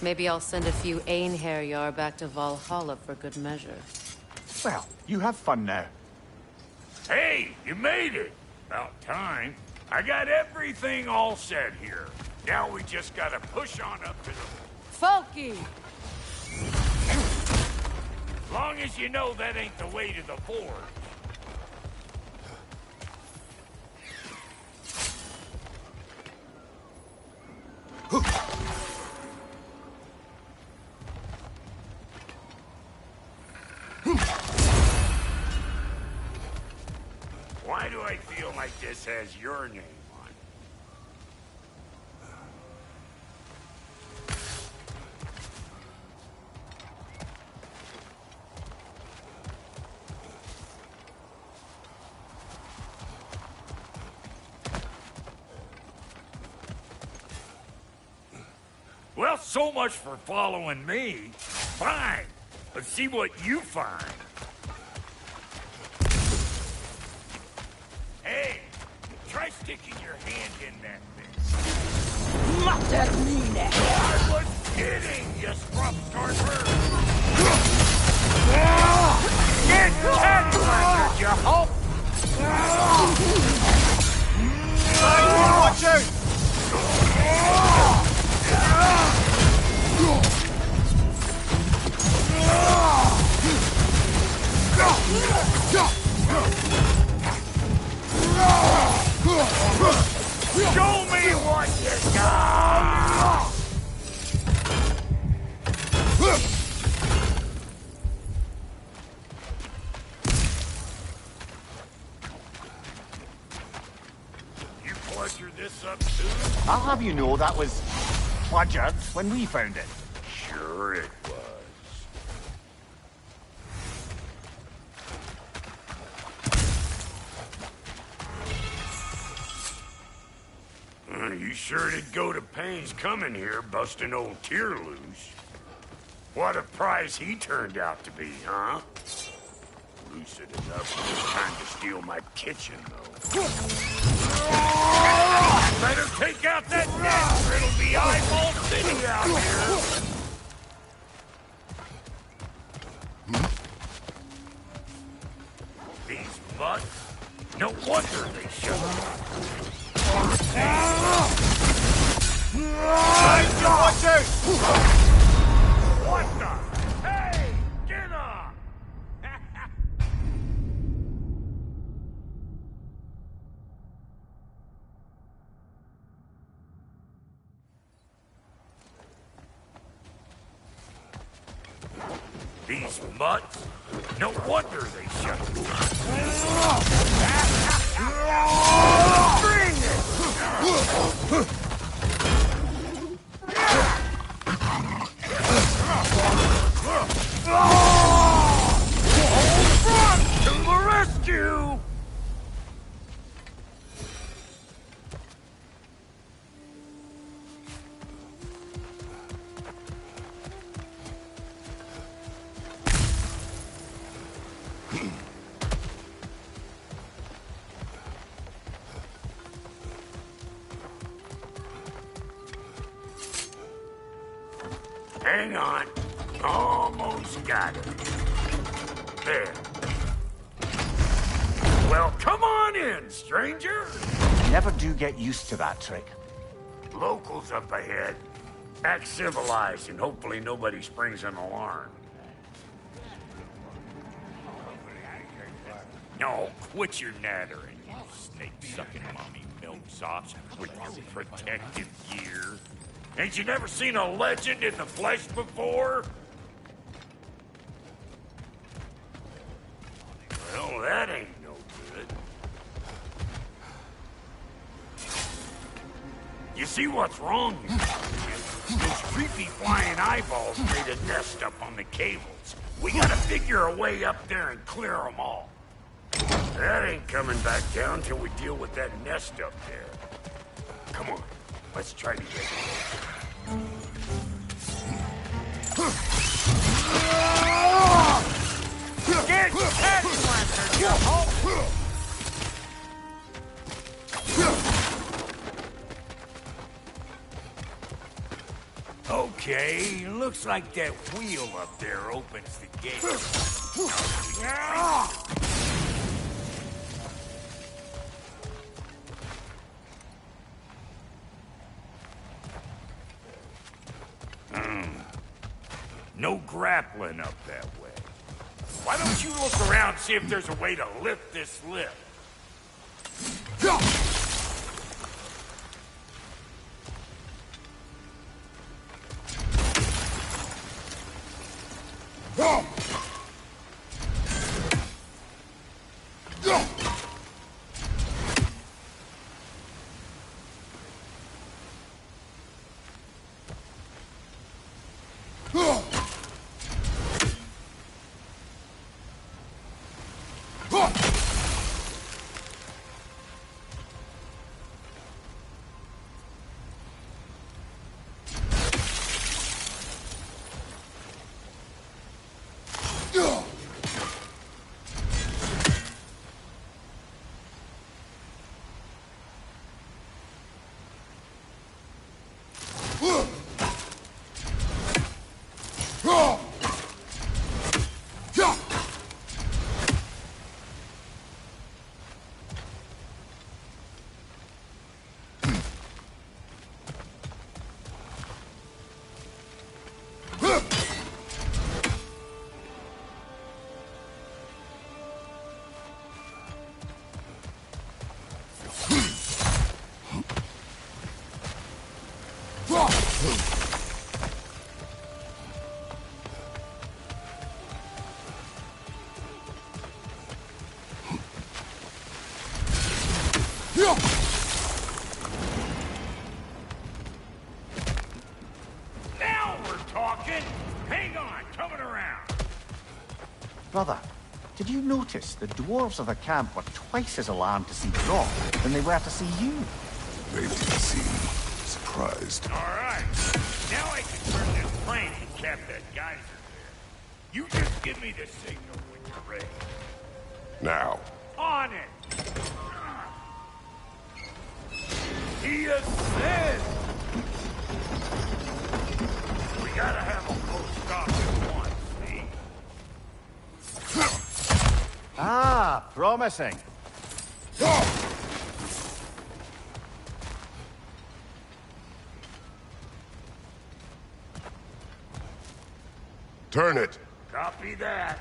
Maybe I'll send a few Einherjar back to Valhalla for good measure. Well, you have fun now. Hey, you made it! About time. I got everything all set here. Now we just gotta push on up to the... Falky! As long as you know that ain't the way to the forge. Why do I feel like this has your name on it? Well, so much for following me. Fine. Let's see what you find. Hey, try sticking your hand in that thing. Matermine! I was kidding, you scrub starter! Get catty, you hope! Watch out! Show me what you got! You pleasure this up too? I'll have you know that was pleasured when we found it. Sure it was. You sure did go to pains coming here, busting old Tyr loose. What a prize he turned out to be, huh? Lucid enough time to steal my kitchen, though. Better take out that net, or it'll be eyeball city out here. These mutts? No wonder they shut up. Watch out! What the? Hey! Get up! These mutts? No wonder they shut up. Bring it! Front to the rescue! Hang on. Almost got it. There. Well, come on in, stranger. Never do get used to that trick. Locals up ahead. Act civilized, and hopefully nobody springs an alarm. No, quit your nattering, you snake-sucking mommy milksops with your protective gear. Ain't you never seen a legend in the flesh before? Well, that ain't no good. You see what's wrong here? Those creepy flying eyeballs made a nest up on the cables. We gotta figure a way up there and clear them all. That ain't coming back down till we deal with that nest up there. Come on, let's try to get it. Get that lantern, you hoe! Okay, looks like that wheel up there opens the gate. No grappling up that way. Why don't you look around and see if there's a way to lift this lift? Now we're talking! Hang on, coming around! Brother, did you notice the dwarves of the camp were twice as alarmed to see Brock than they were to see you? They did seem surprised. Alright, now I can turn this plane and cap that geyser there. You just give me the signal when you're ready. Now. On it! He ascends! We gotta have them both stop at once, see? Ah, promising. Turn it. Copy that.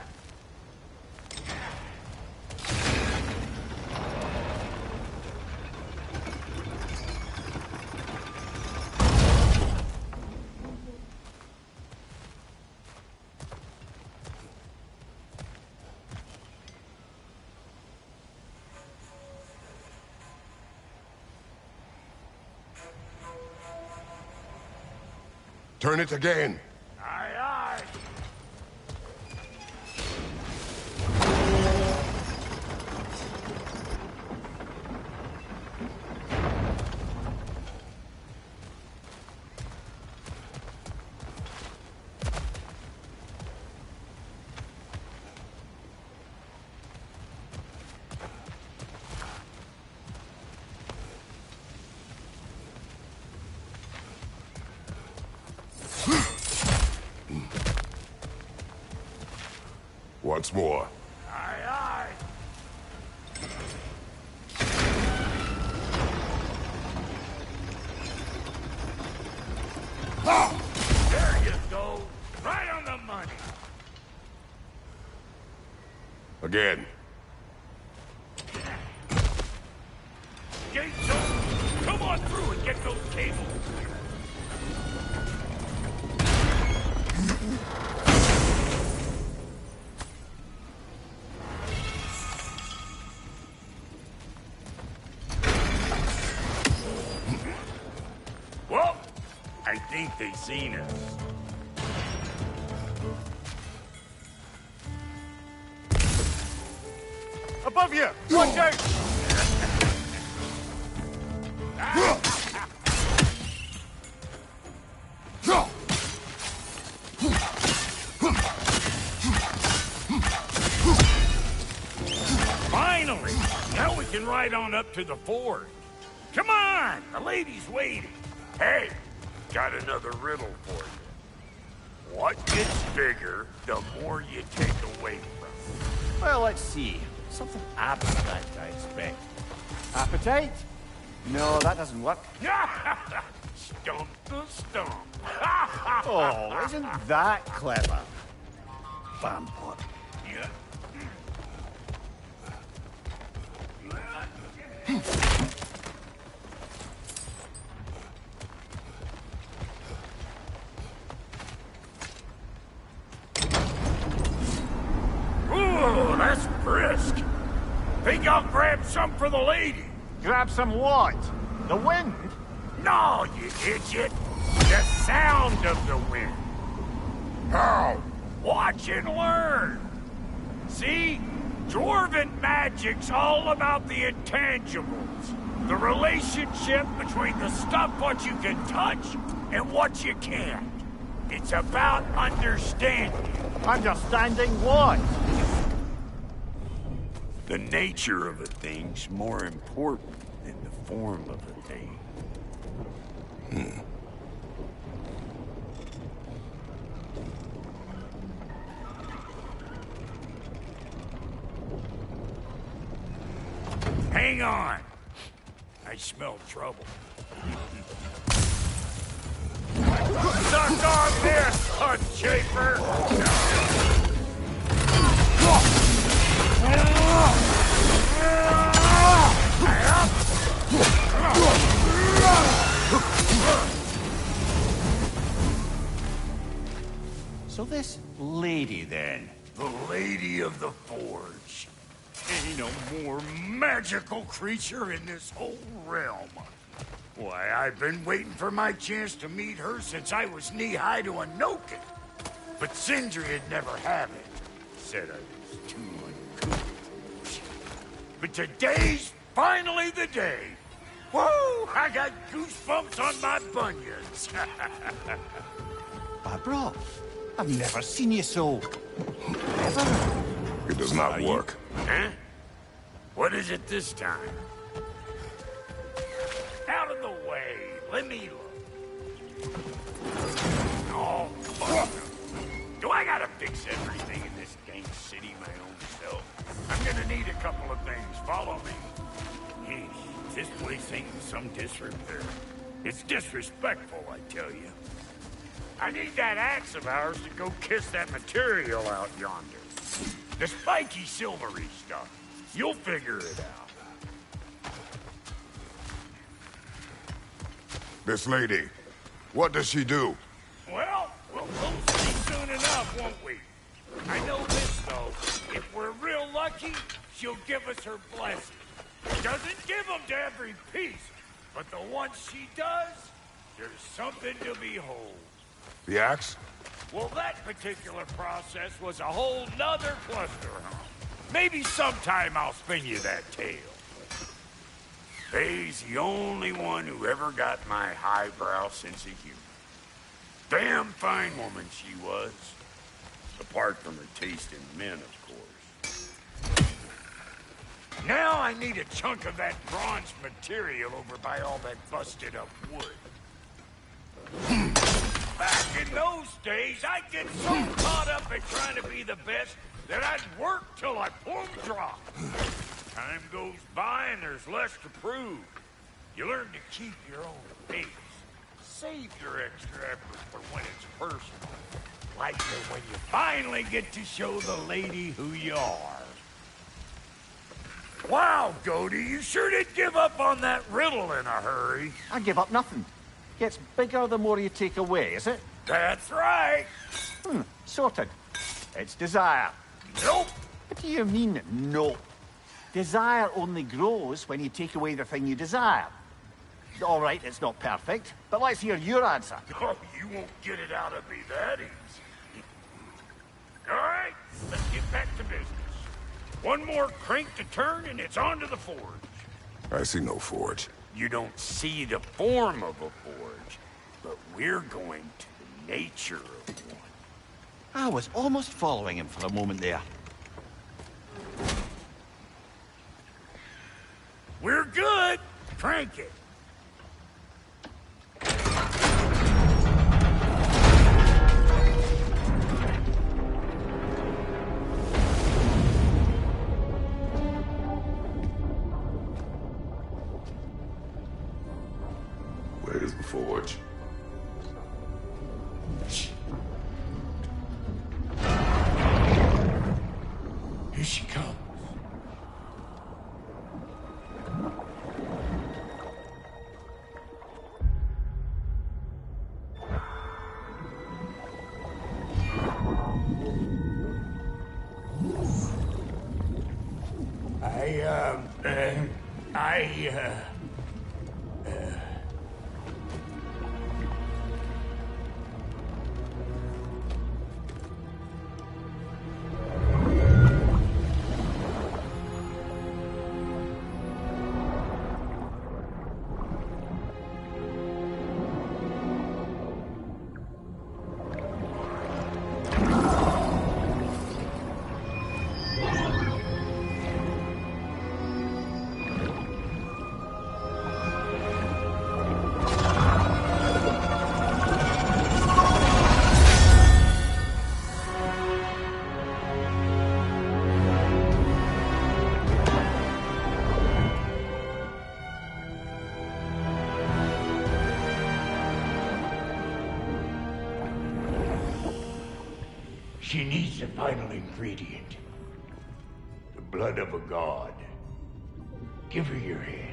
Turn it again. Aye, aye. Once more. Aye, aye. There you go. Right on the money. Again. Gates open. Come on through and get those cables. Well, I think they seen us. Above you! Watch out! Finally! Now we can ride on up to the fort. Come on! The lady's waiting. Hey, got another riddle for you. What gets bigger the more you take away from it? Well, let's see. Something abstract, I expect. Appetite? No, that doesn't work. Stump the stump. Oh, isn't that clever? Vampire. Yeah. Ooh, that's brisk. Think I'll grab some for the lady? Grab some what? The wind? No, you idiot. The sound of the wind. How? Watch and learn. See? Dwarven magic's all about the intangibles. The relationship between the stuff what you can touch and what you can't. It's about understanding. Understanding what? The nature of a thing's more important than the form of a thing. Hang on. I smell trouble. Suck on this, Unshaper! So this lady, then? The Lady of the Forge. Ain't no more magical creature in this whole realm. Why, I've been waiting for my chance to meet her since I was knee-high to a Noken. But Sindri'd never have it. Said I was too uncouth. But today's finally the day. Whoa! I got goosebumps on my bunions. Barbara, I've never seen you so. Ever. It does not work. Huh? What is it this time? Out of the way. Let me look. Oh, fuck. Do I gotta fix everything in this dang city my own self? I'm gonna need a couple of things. Follow me. Yeesh, this place ain't in some disrepair. It's disrespectful, I tell you. I need that axe of ours to go kiss that material out yonder. The spiky, silvery stuff. You'll figure it out. This lady, what does she do? Well, we'll see soon enough, won't we? I know this, though. If we're real lucky, she'll give us her blessing. Doesn't give them to every piece, but the ones she does, there's something to behold. The axe? Well, that particular process was a whole nother cluster, huh? Maybe sometime I'll spin you that tale. Faye's the only one who ever got my highbrow sense of humor. Damn fine woman she was. Apart from her taste in men, of course. Now I need a chunk of that bronze material over by all that busted up wood. Back in those days, I'd get so caught up in trying to be the best that I'd work till I plumb drop. Time goes by and there's less to prove. You learn to keep your own pace. Save your extra effort for when it's personal. Like when you finally get to show the lady who you are. Wow, Goaty, you sure did give up on that riddle in a hurry. I give up nothing. Gets bigger the more you take away, is it? That's right. Sorted. It's desire. Nope. What do you mean, no? Desire only grows when you take away the thing you desire. All right, it's not perfect, but let's hear your answer. Oh, you won't get it out of me that easy. All right, let's get back to business. One more crank to turn and it's on to the forge. I see no forge. You don't see the form of a forge, but we're going to the nature of one. I was almost following him for a moment there. We're good. Crank it. Where's the forge? Here she comes. She needs the final ingredient. The blood of a god. Give her your hand.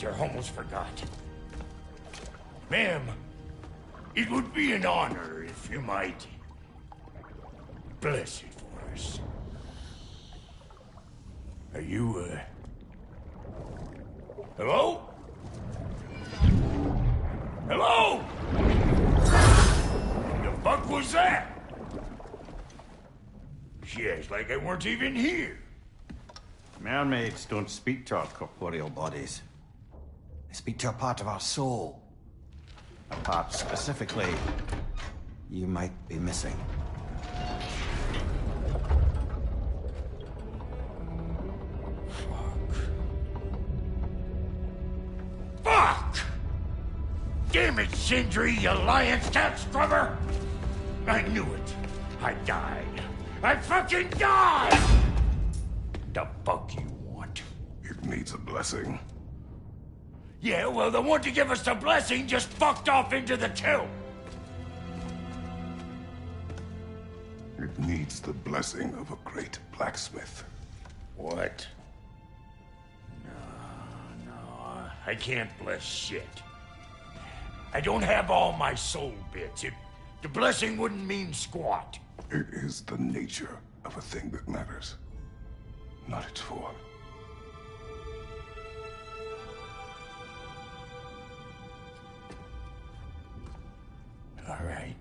I almost forgot. Ma'am, it would be an honor if you might bless it for us. Are you, hello? Hello? The fuck was that? She acts like I weren't even here. Mermaids don't speak to our corporeal bodies. They speak to a part of our soul. A part specifically you might be missing. Fuck! Damn it, Sindri, you lion's cat scrubber! I knew it. I died. I fucking died! The fuck you want? It needs a blessing. Yeah, well, the one to give us the blessing just fucked off into the tomb. It needs the blessing of a great blacksmith. What? No, I can't bless shit. I don't have all my soul bits. The blessing wouldn't mean squat. It is the nature of a thing that matters. not at 4. All right.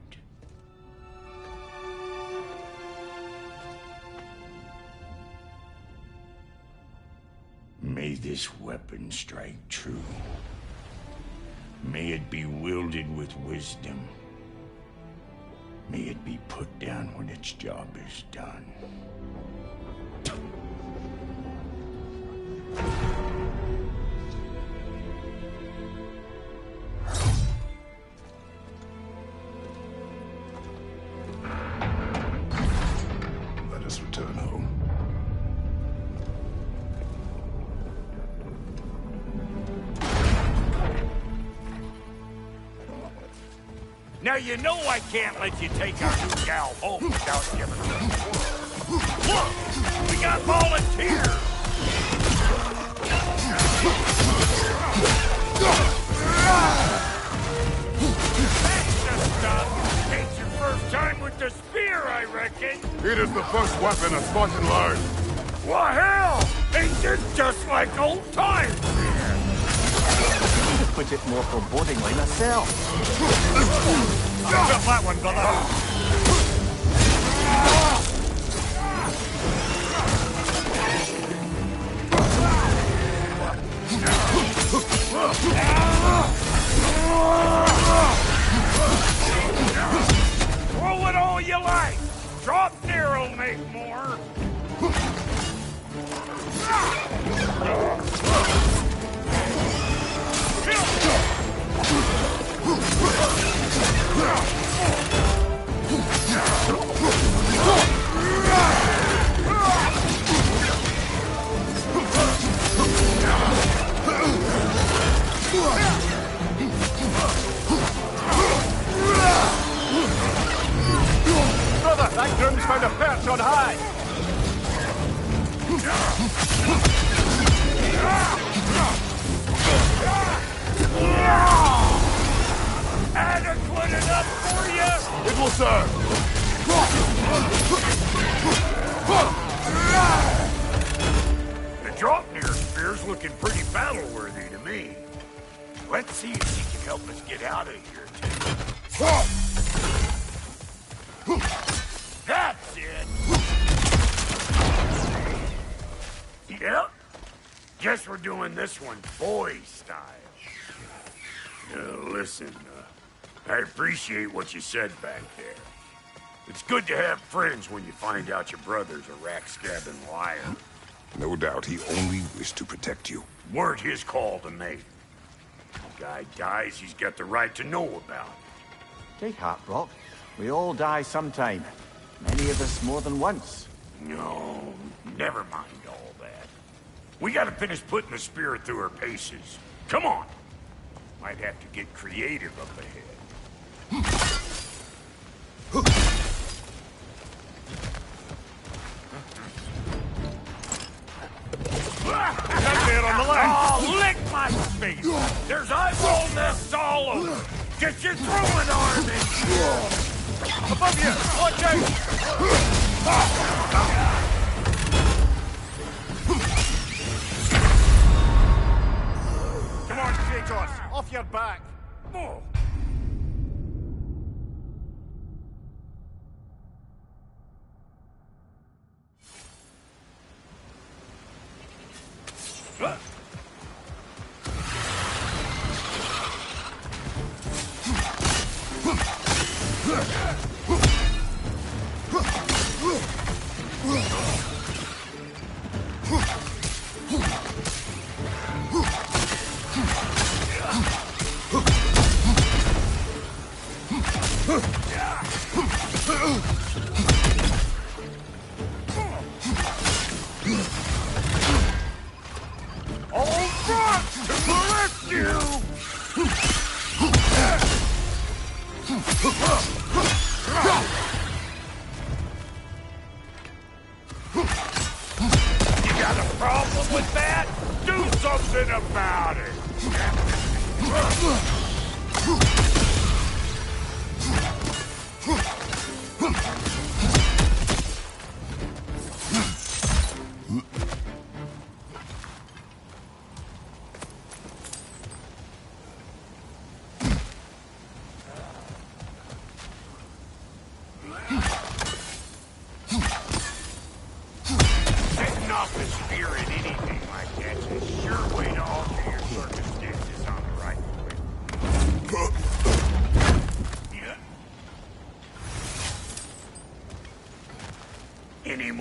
May this weapon strike true. May it be wielded with wisdom. May it be put down when its job is done. Let us return home. Now you know I can't let you take our new gal home without giving her a Look! We got volunteers! Ain't your first time with the spear, I reckon. It is the first weapon a Spartan learned. Well, hell! Ain't this just like old times? Put it more forebodingly myself. Got that one, brother. Throw it all you like. Drop near'll make more. Brother, that groom's found a perch on high. Adequate enough for you? It will serve. The Draupnir spear's looking pretty battle-worthy to me. Let's see if she can help us get out of here, too. That's it! Yep. Guess we're doing this one boy style. Listen, I appreciate what you said back there. It's good to have friends when you find out your brother's a rack-stabbing liar. No doubt he only wished to protect you. Weren't his call to make. The guy dies, he's got the right to know about it. Take heart, Brock. We all die sometime. Many of us more than once. No, never mind all that. We gotta finish putting the spirit through her paces. Come on! Might have to get creative up ahead. That man on the left. Oh, lick my face! There's eyeball nests all over! Get your throwing arm in! Above you! Watch out! Come on, Kratos! Off your back! Oh.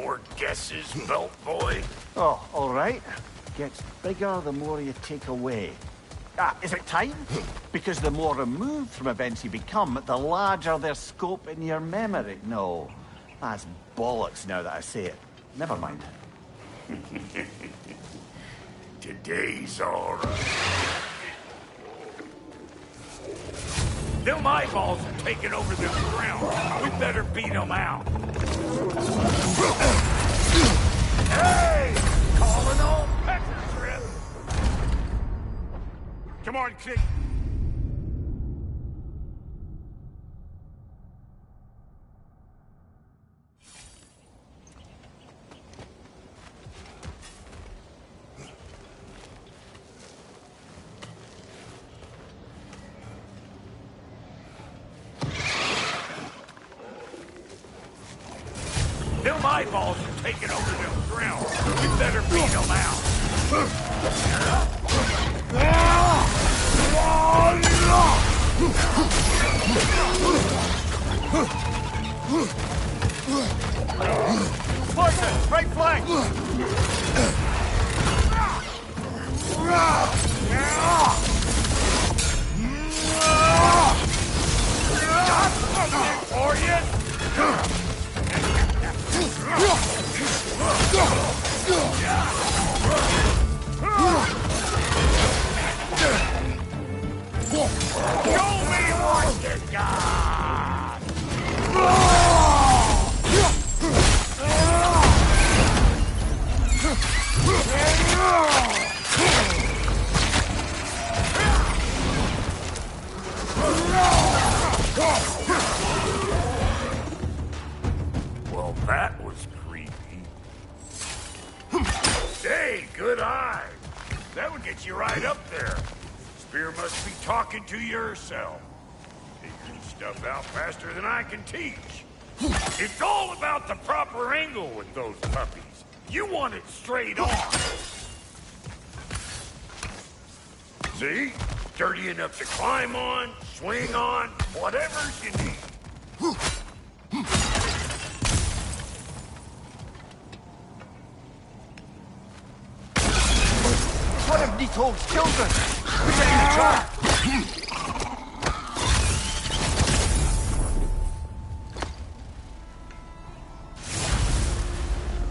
more guesses, belt boy? Oh, all right. Gets bigger the more you take away. Is it time? Because the more removed from events you become, the larger their scope in your memory. No, that's bollocks now that I say it. Never mind. Today's all right. Them eyeballs are taking over the ground. We better beat them out. Hey! Calling all pecker trip! Come on, Crick. Them eyeballs are taking over the ground. We better beat them out. Poison! Right flank! For you? Show me what you got! Well, that was creepy. Hey, good eye. That would get you right up there. Spear must be talking to yourself. Figuring stuff out faster than I can teach. It's all about the proper angle with those puppies. You want it straight on. See? Sturdy enough to climb on, swing on, whatever you need. One of Nito's children! We set you trap!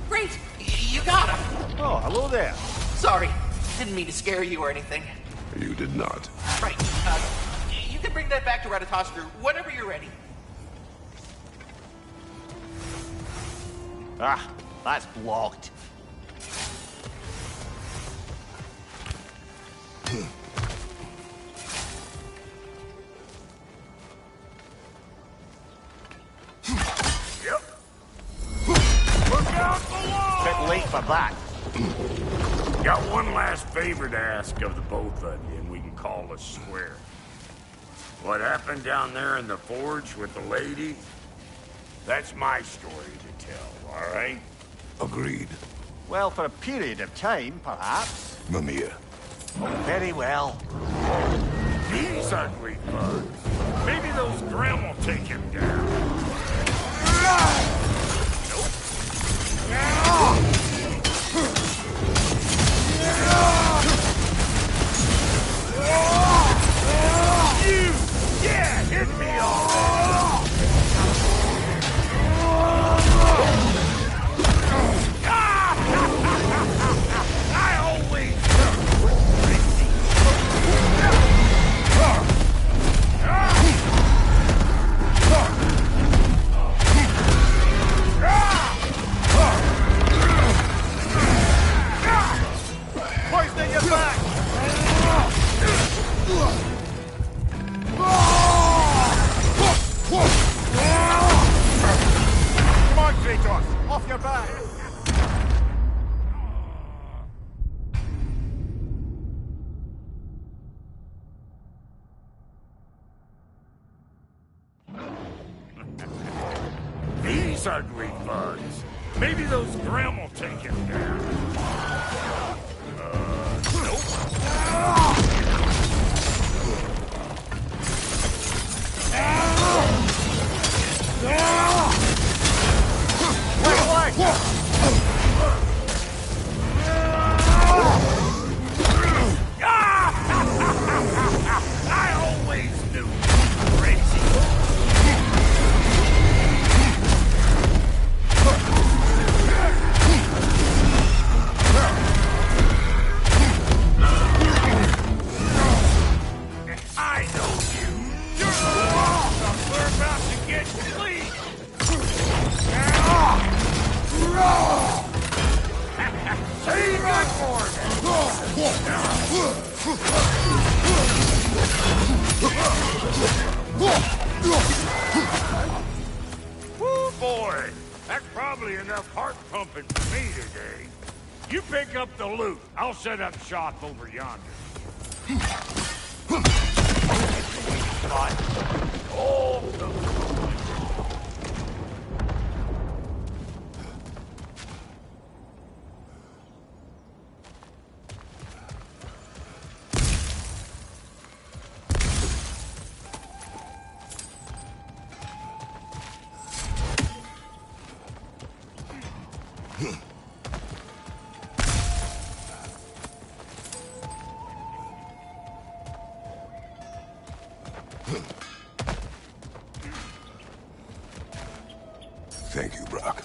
Great! You got him! Oh, hello there. Sorry, didn't mean to scare you or anything. You did not. Right, you can bring that back to Ratatoskru whenever you're ready. Ah, that's blocked. Yep. Look out below! Bit late for that. Got one last favor to ask of the both of you, and we can call us square. What happened down there in the forge with the lady? That's my story to tell, all right? Agreed. Well, for a period of time, perhaps. Mamiya. Very well. These ugly bugs. Maybe those Grim will take him down. Nope. You! Yeah, hit me all! I always Poisoning your back! Come on, Kratos! Off your back! These ugly bugs. Maybe those Grim will take him down. Nope. Right flank! Woo, boy! That's probably enough heart pumping for me today. You pick up the loot. I'll set up shop over yonder. Oh, Thank you, Brock.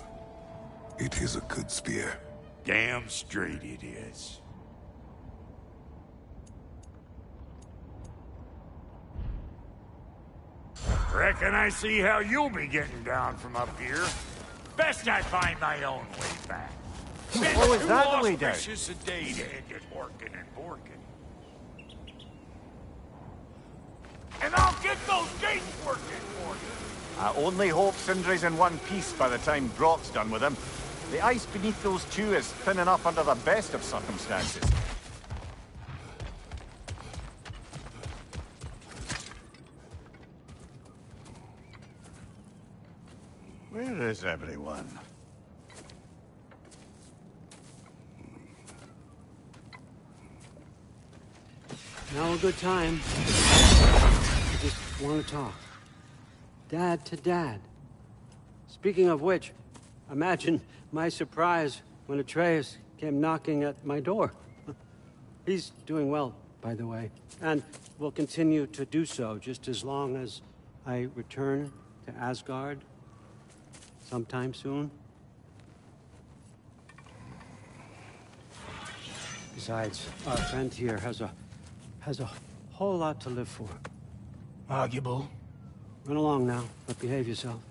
It is a good spear. damn straight it is. Reckon I see how you'll be getting down from up here. Best I find my own way back. Oh, is that the way down? It's a day to end it working and borking. And I'll get those gates working for you. I only hope Sindri's in one piece by the time Brock's done with him. The ice beneath those two is thin enough under the best of circumstances. Where is everyone? Now a good time. I just want to talk. Dad to Dad. Speaking of which, imagine my surprise when Atreus came knocking at my door. He's doing well, by the way, and will continue to do so just as long as I return to Asgard sometime soon. Besides, our friend here has a whole lot to live for. Arguable. Run along now, but behave yourself.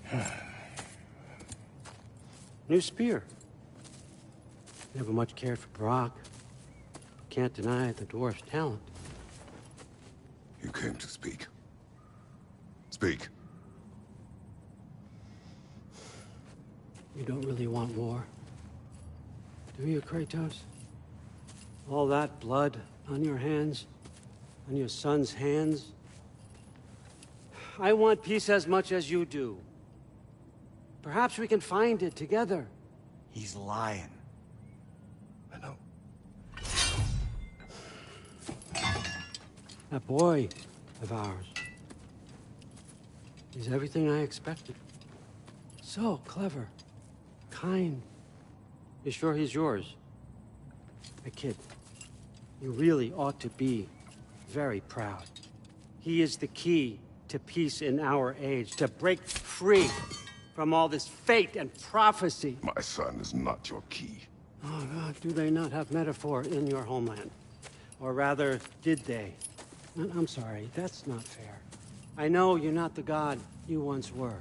New spear. Never much cared for Brock. Can't deny the dwarf's talent. You came to speak. Speak. You don't really want war, do you, Kratos? All that blood on your hands, on your son's hands. I want peace as much as you do. Perhaps we can find it together. He's lying. I know. That boy of ours. He's everything I expected. So clever. Kind. You sure he's yours? A kid. You really ought to be very proud. He is the key to peace in our age, to break free from all this fate and prophecy. My son is not your key. Oh, God, do they not have metaphor in your homeland? Or rather, did they? I'm sorry, that's not fair. I know you're not the god you once were.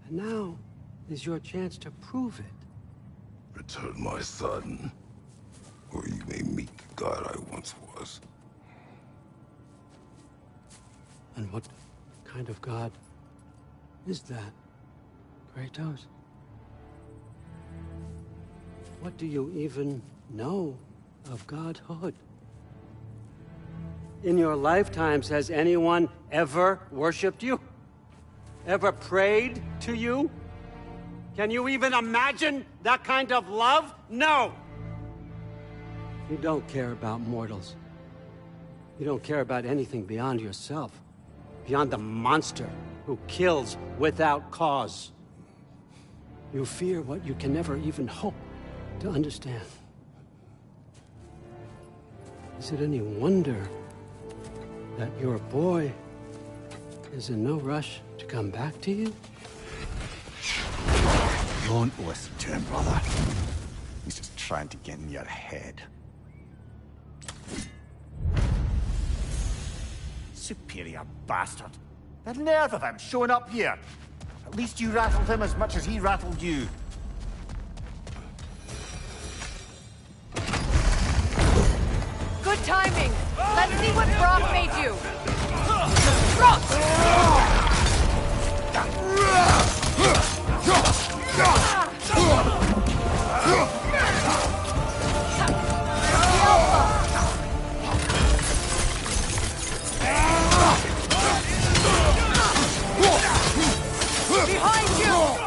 And now is your chance to prove it. Return my son, or you may meet the god I once was. And what kind of god is that, Kratos? What do you even know of godhood? In your lifetimes, has anyone ever worshipped you? Ever prayed to you? Can you even imagine that kind of love? No! You don't care about mortals. You don't care about anything beyond yourself. Beyond the monster who kills without cause. You fear what you can never even hope to understand. Is it any wonder that your boy is in no rush to come back to you? Don't listen to him, brother. He's just trying to get in your head. Superior bastard. The nerve of him showing up here. At least you rattled him as much as he rattled you. Good timing. Let's see what Brock made you. Brock! Behind you!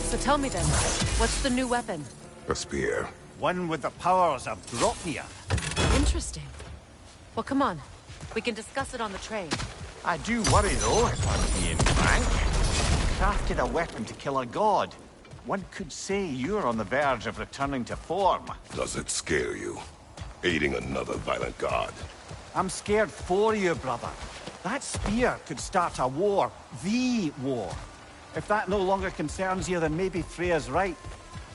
So tell me then, what's the new weapon? A spear. One with the powers of Dropnia. Interesting. Well, come on. We can discuss it on the train. I do worry, though, if I'm being frank. Crafted a weapon to kill a god. One could say you're on the verge of returning to form. Does it scare you? Aiding another violent god? I'm scared for you, brother. That spear could start a war. The war. If that no longer concerns you, then maybe Freya's right.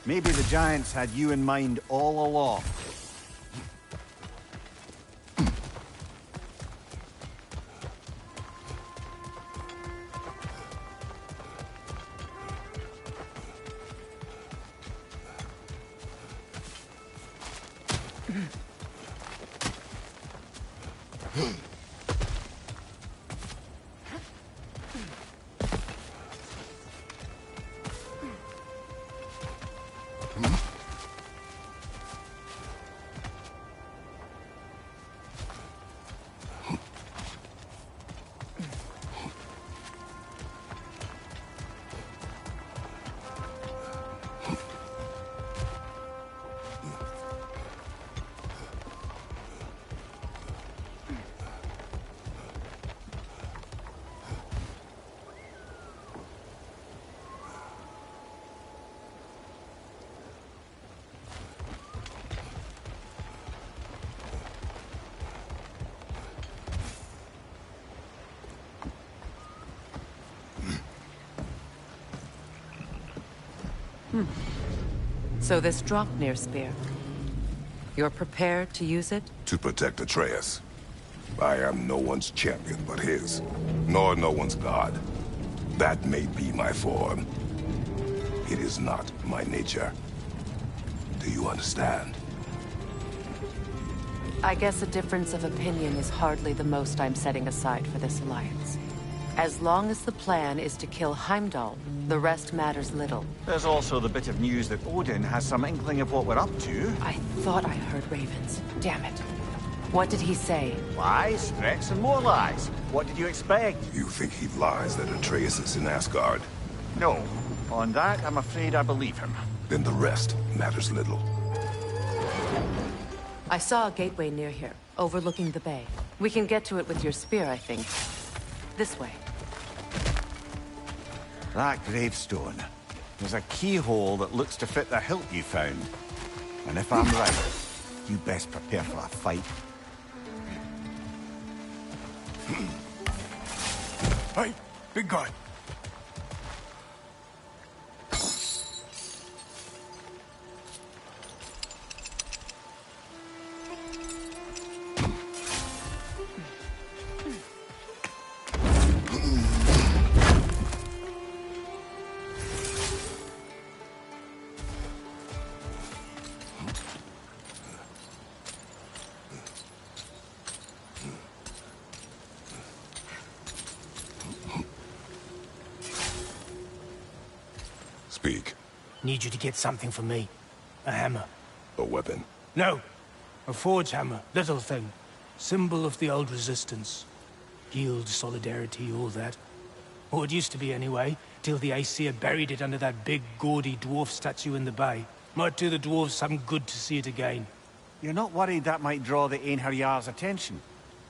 Maybe the Giants had you in mind all along. So this Dropnir spear. You're prepared to use it? To protect Atreus. I am no one's champion but his, nor no one's god. That may be my form. It is not my nature. Do you understand? I guess a difference of opinion is hardly the most I'm setting aside for this alliance. As long as the plan is to kill Heimdall, the rest matters little. There's also the bit of news that Odin has some inkling of what we're up to. I thought I heard ravens. Damn it. What did he say? Lies, threats, and more lies. What did you expect? You think he lies that Atreus is in Asgard? No. On that, I'm afraid I believe him. Then the rest matters little. I saw a gateway near here, overlooking the bay. We can get to it with your spear, I think. This way. That gravestone. There's a keyhole that looks to fit the hilt you found. And if I'm right, you best prepare for a fight. Hey, big guy. Speak. Need you to get something for me. A hammer. A weapon. No. A forge hammer. Little thing. Symbol of the old resistance. Guild, solidarity, all that. Or it used to be anyway, till the Aesir buried it under that big, gaudy dwarf statue in the bay. Might do the dwarves some good to see it again. You're not worried that might draw the Einherjar's attention?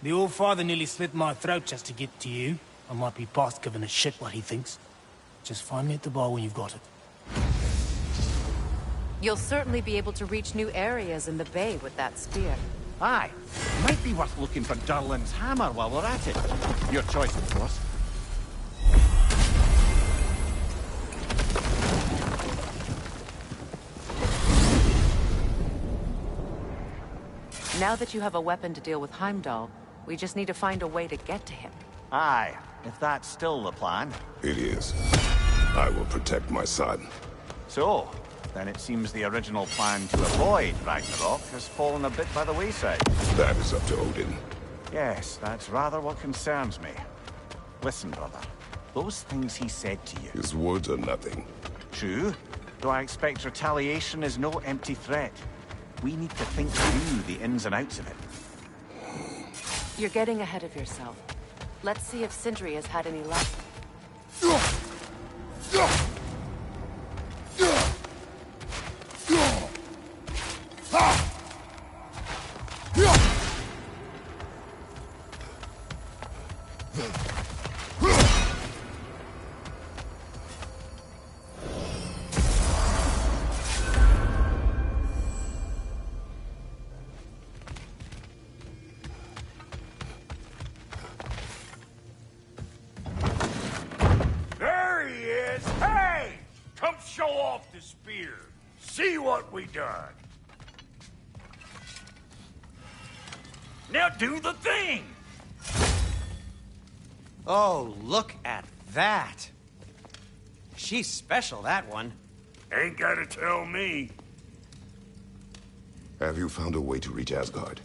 The All-Father nearly slit my throat just to get to you. I might be past giving a shit what he thinks. Just find me at the bar when you've got it. You'll certainly be able to reach new areas in the bay with that spear. Aye. Might be worth looking for Durlin's hammer while we're at it. Your choice, of course. Now that you have a weapon to deal with Heimdall, we just need to find a way to get to him. Aye, if that's still the plan. It is. I will protect my son. So, then it seems the original plan to avoid Ragnarok has fallen a bit by the wayside. That is up to Odin. Yes, that's rather what concerns me. Listen, brother. Those things he said to you... His words are nothing. True, though I expect retaliation is no empty threat. We need to think through the ins and outs of it. You're getting ahead of yourself. Let's see if Sindri has had any luck. There he is! Hey! Come show off the spear. See what we done. Now do the thing! Oh, look at that. She's special, that one. Ain't gotta tell me. Have you found a way to reach Asgard?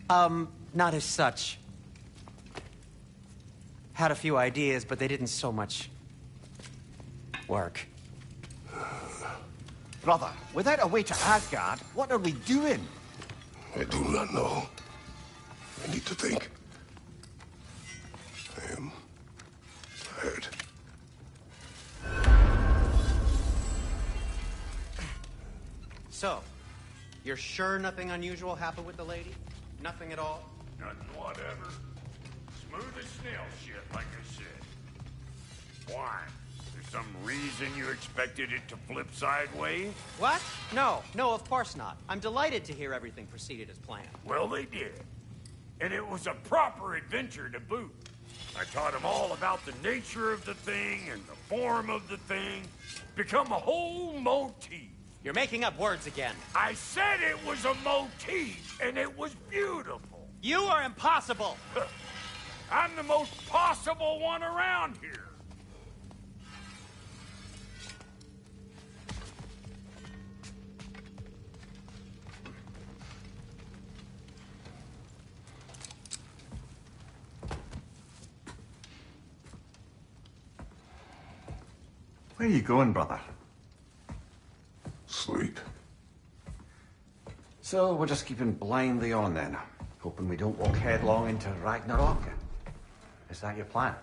Not as such. Had a few ideas, but they didn't so much work. Brother, without a way to Asgard, what are we doing? I do not know. I need to think. I am tired. So, you're sure nothing unusual happened with the lady? Nothing at all? Nothing whatever. Smooth as snail shit, like I said. Why? There's some reason you expected it to flip sideways? What? No, of course not. I'm delighted to hear everything proceeded as planned. Well, they did. And it was a proper adventure to boot. I taught them all about the nature of the thing and the form of the thing. Become a whole motif. You're making up words again. I said it was a motif, and it was beautiful. You are impossible! I'm the most possible one around here. Where are you going, brother? Sleep. So, we're just keeping blindly on then, hoping we don't walk headlong into Ragnarok. Is that your plan?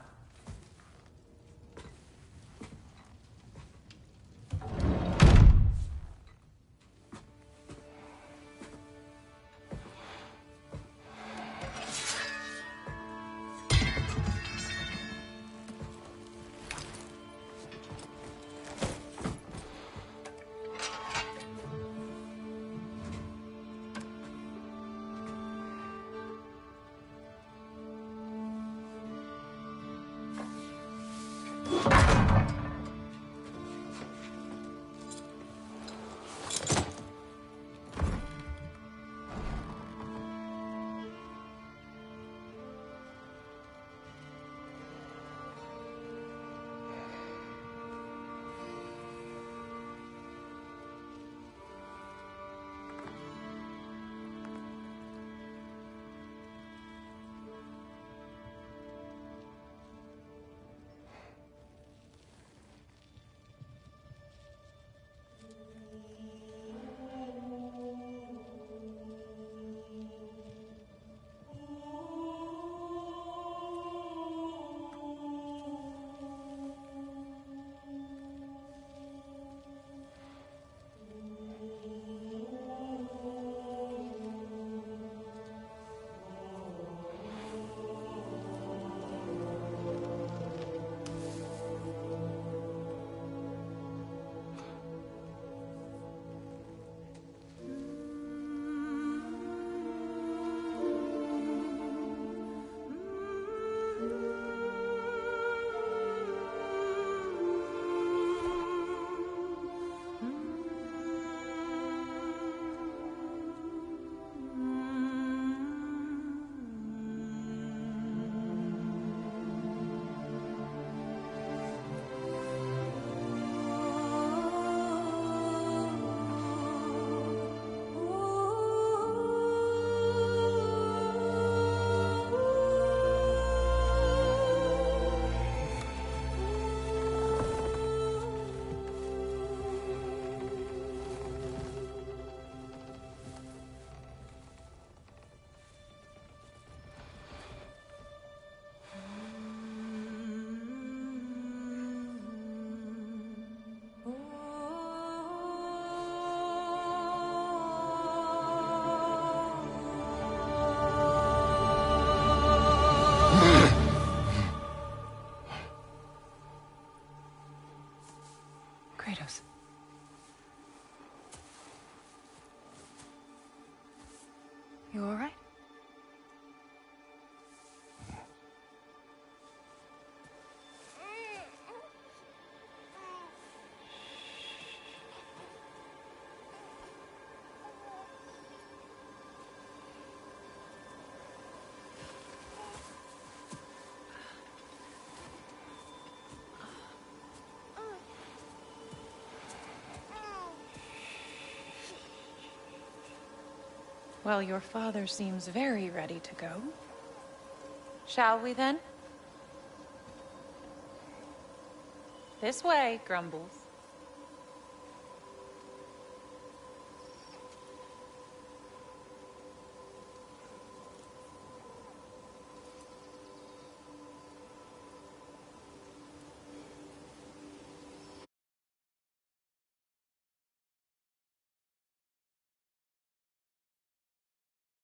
You all right? Well, your father seems very ready to go. Shall we then? This way, Grumbles.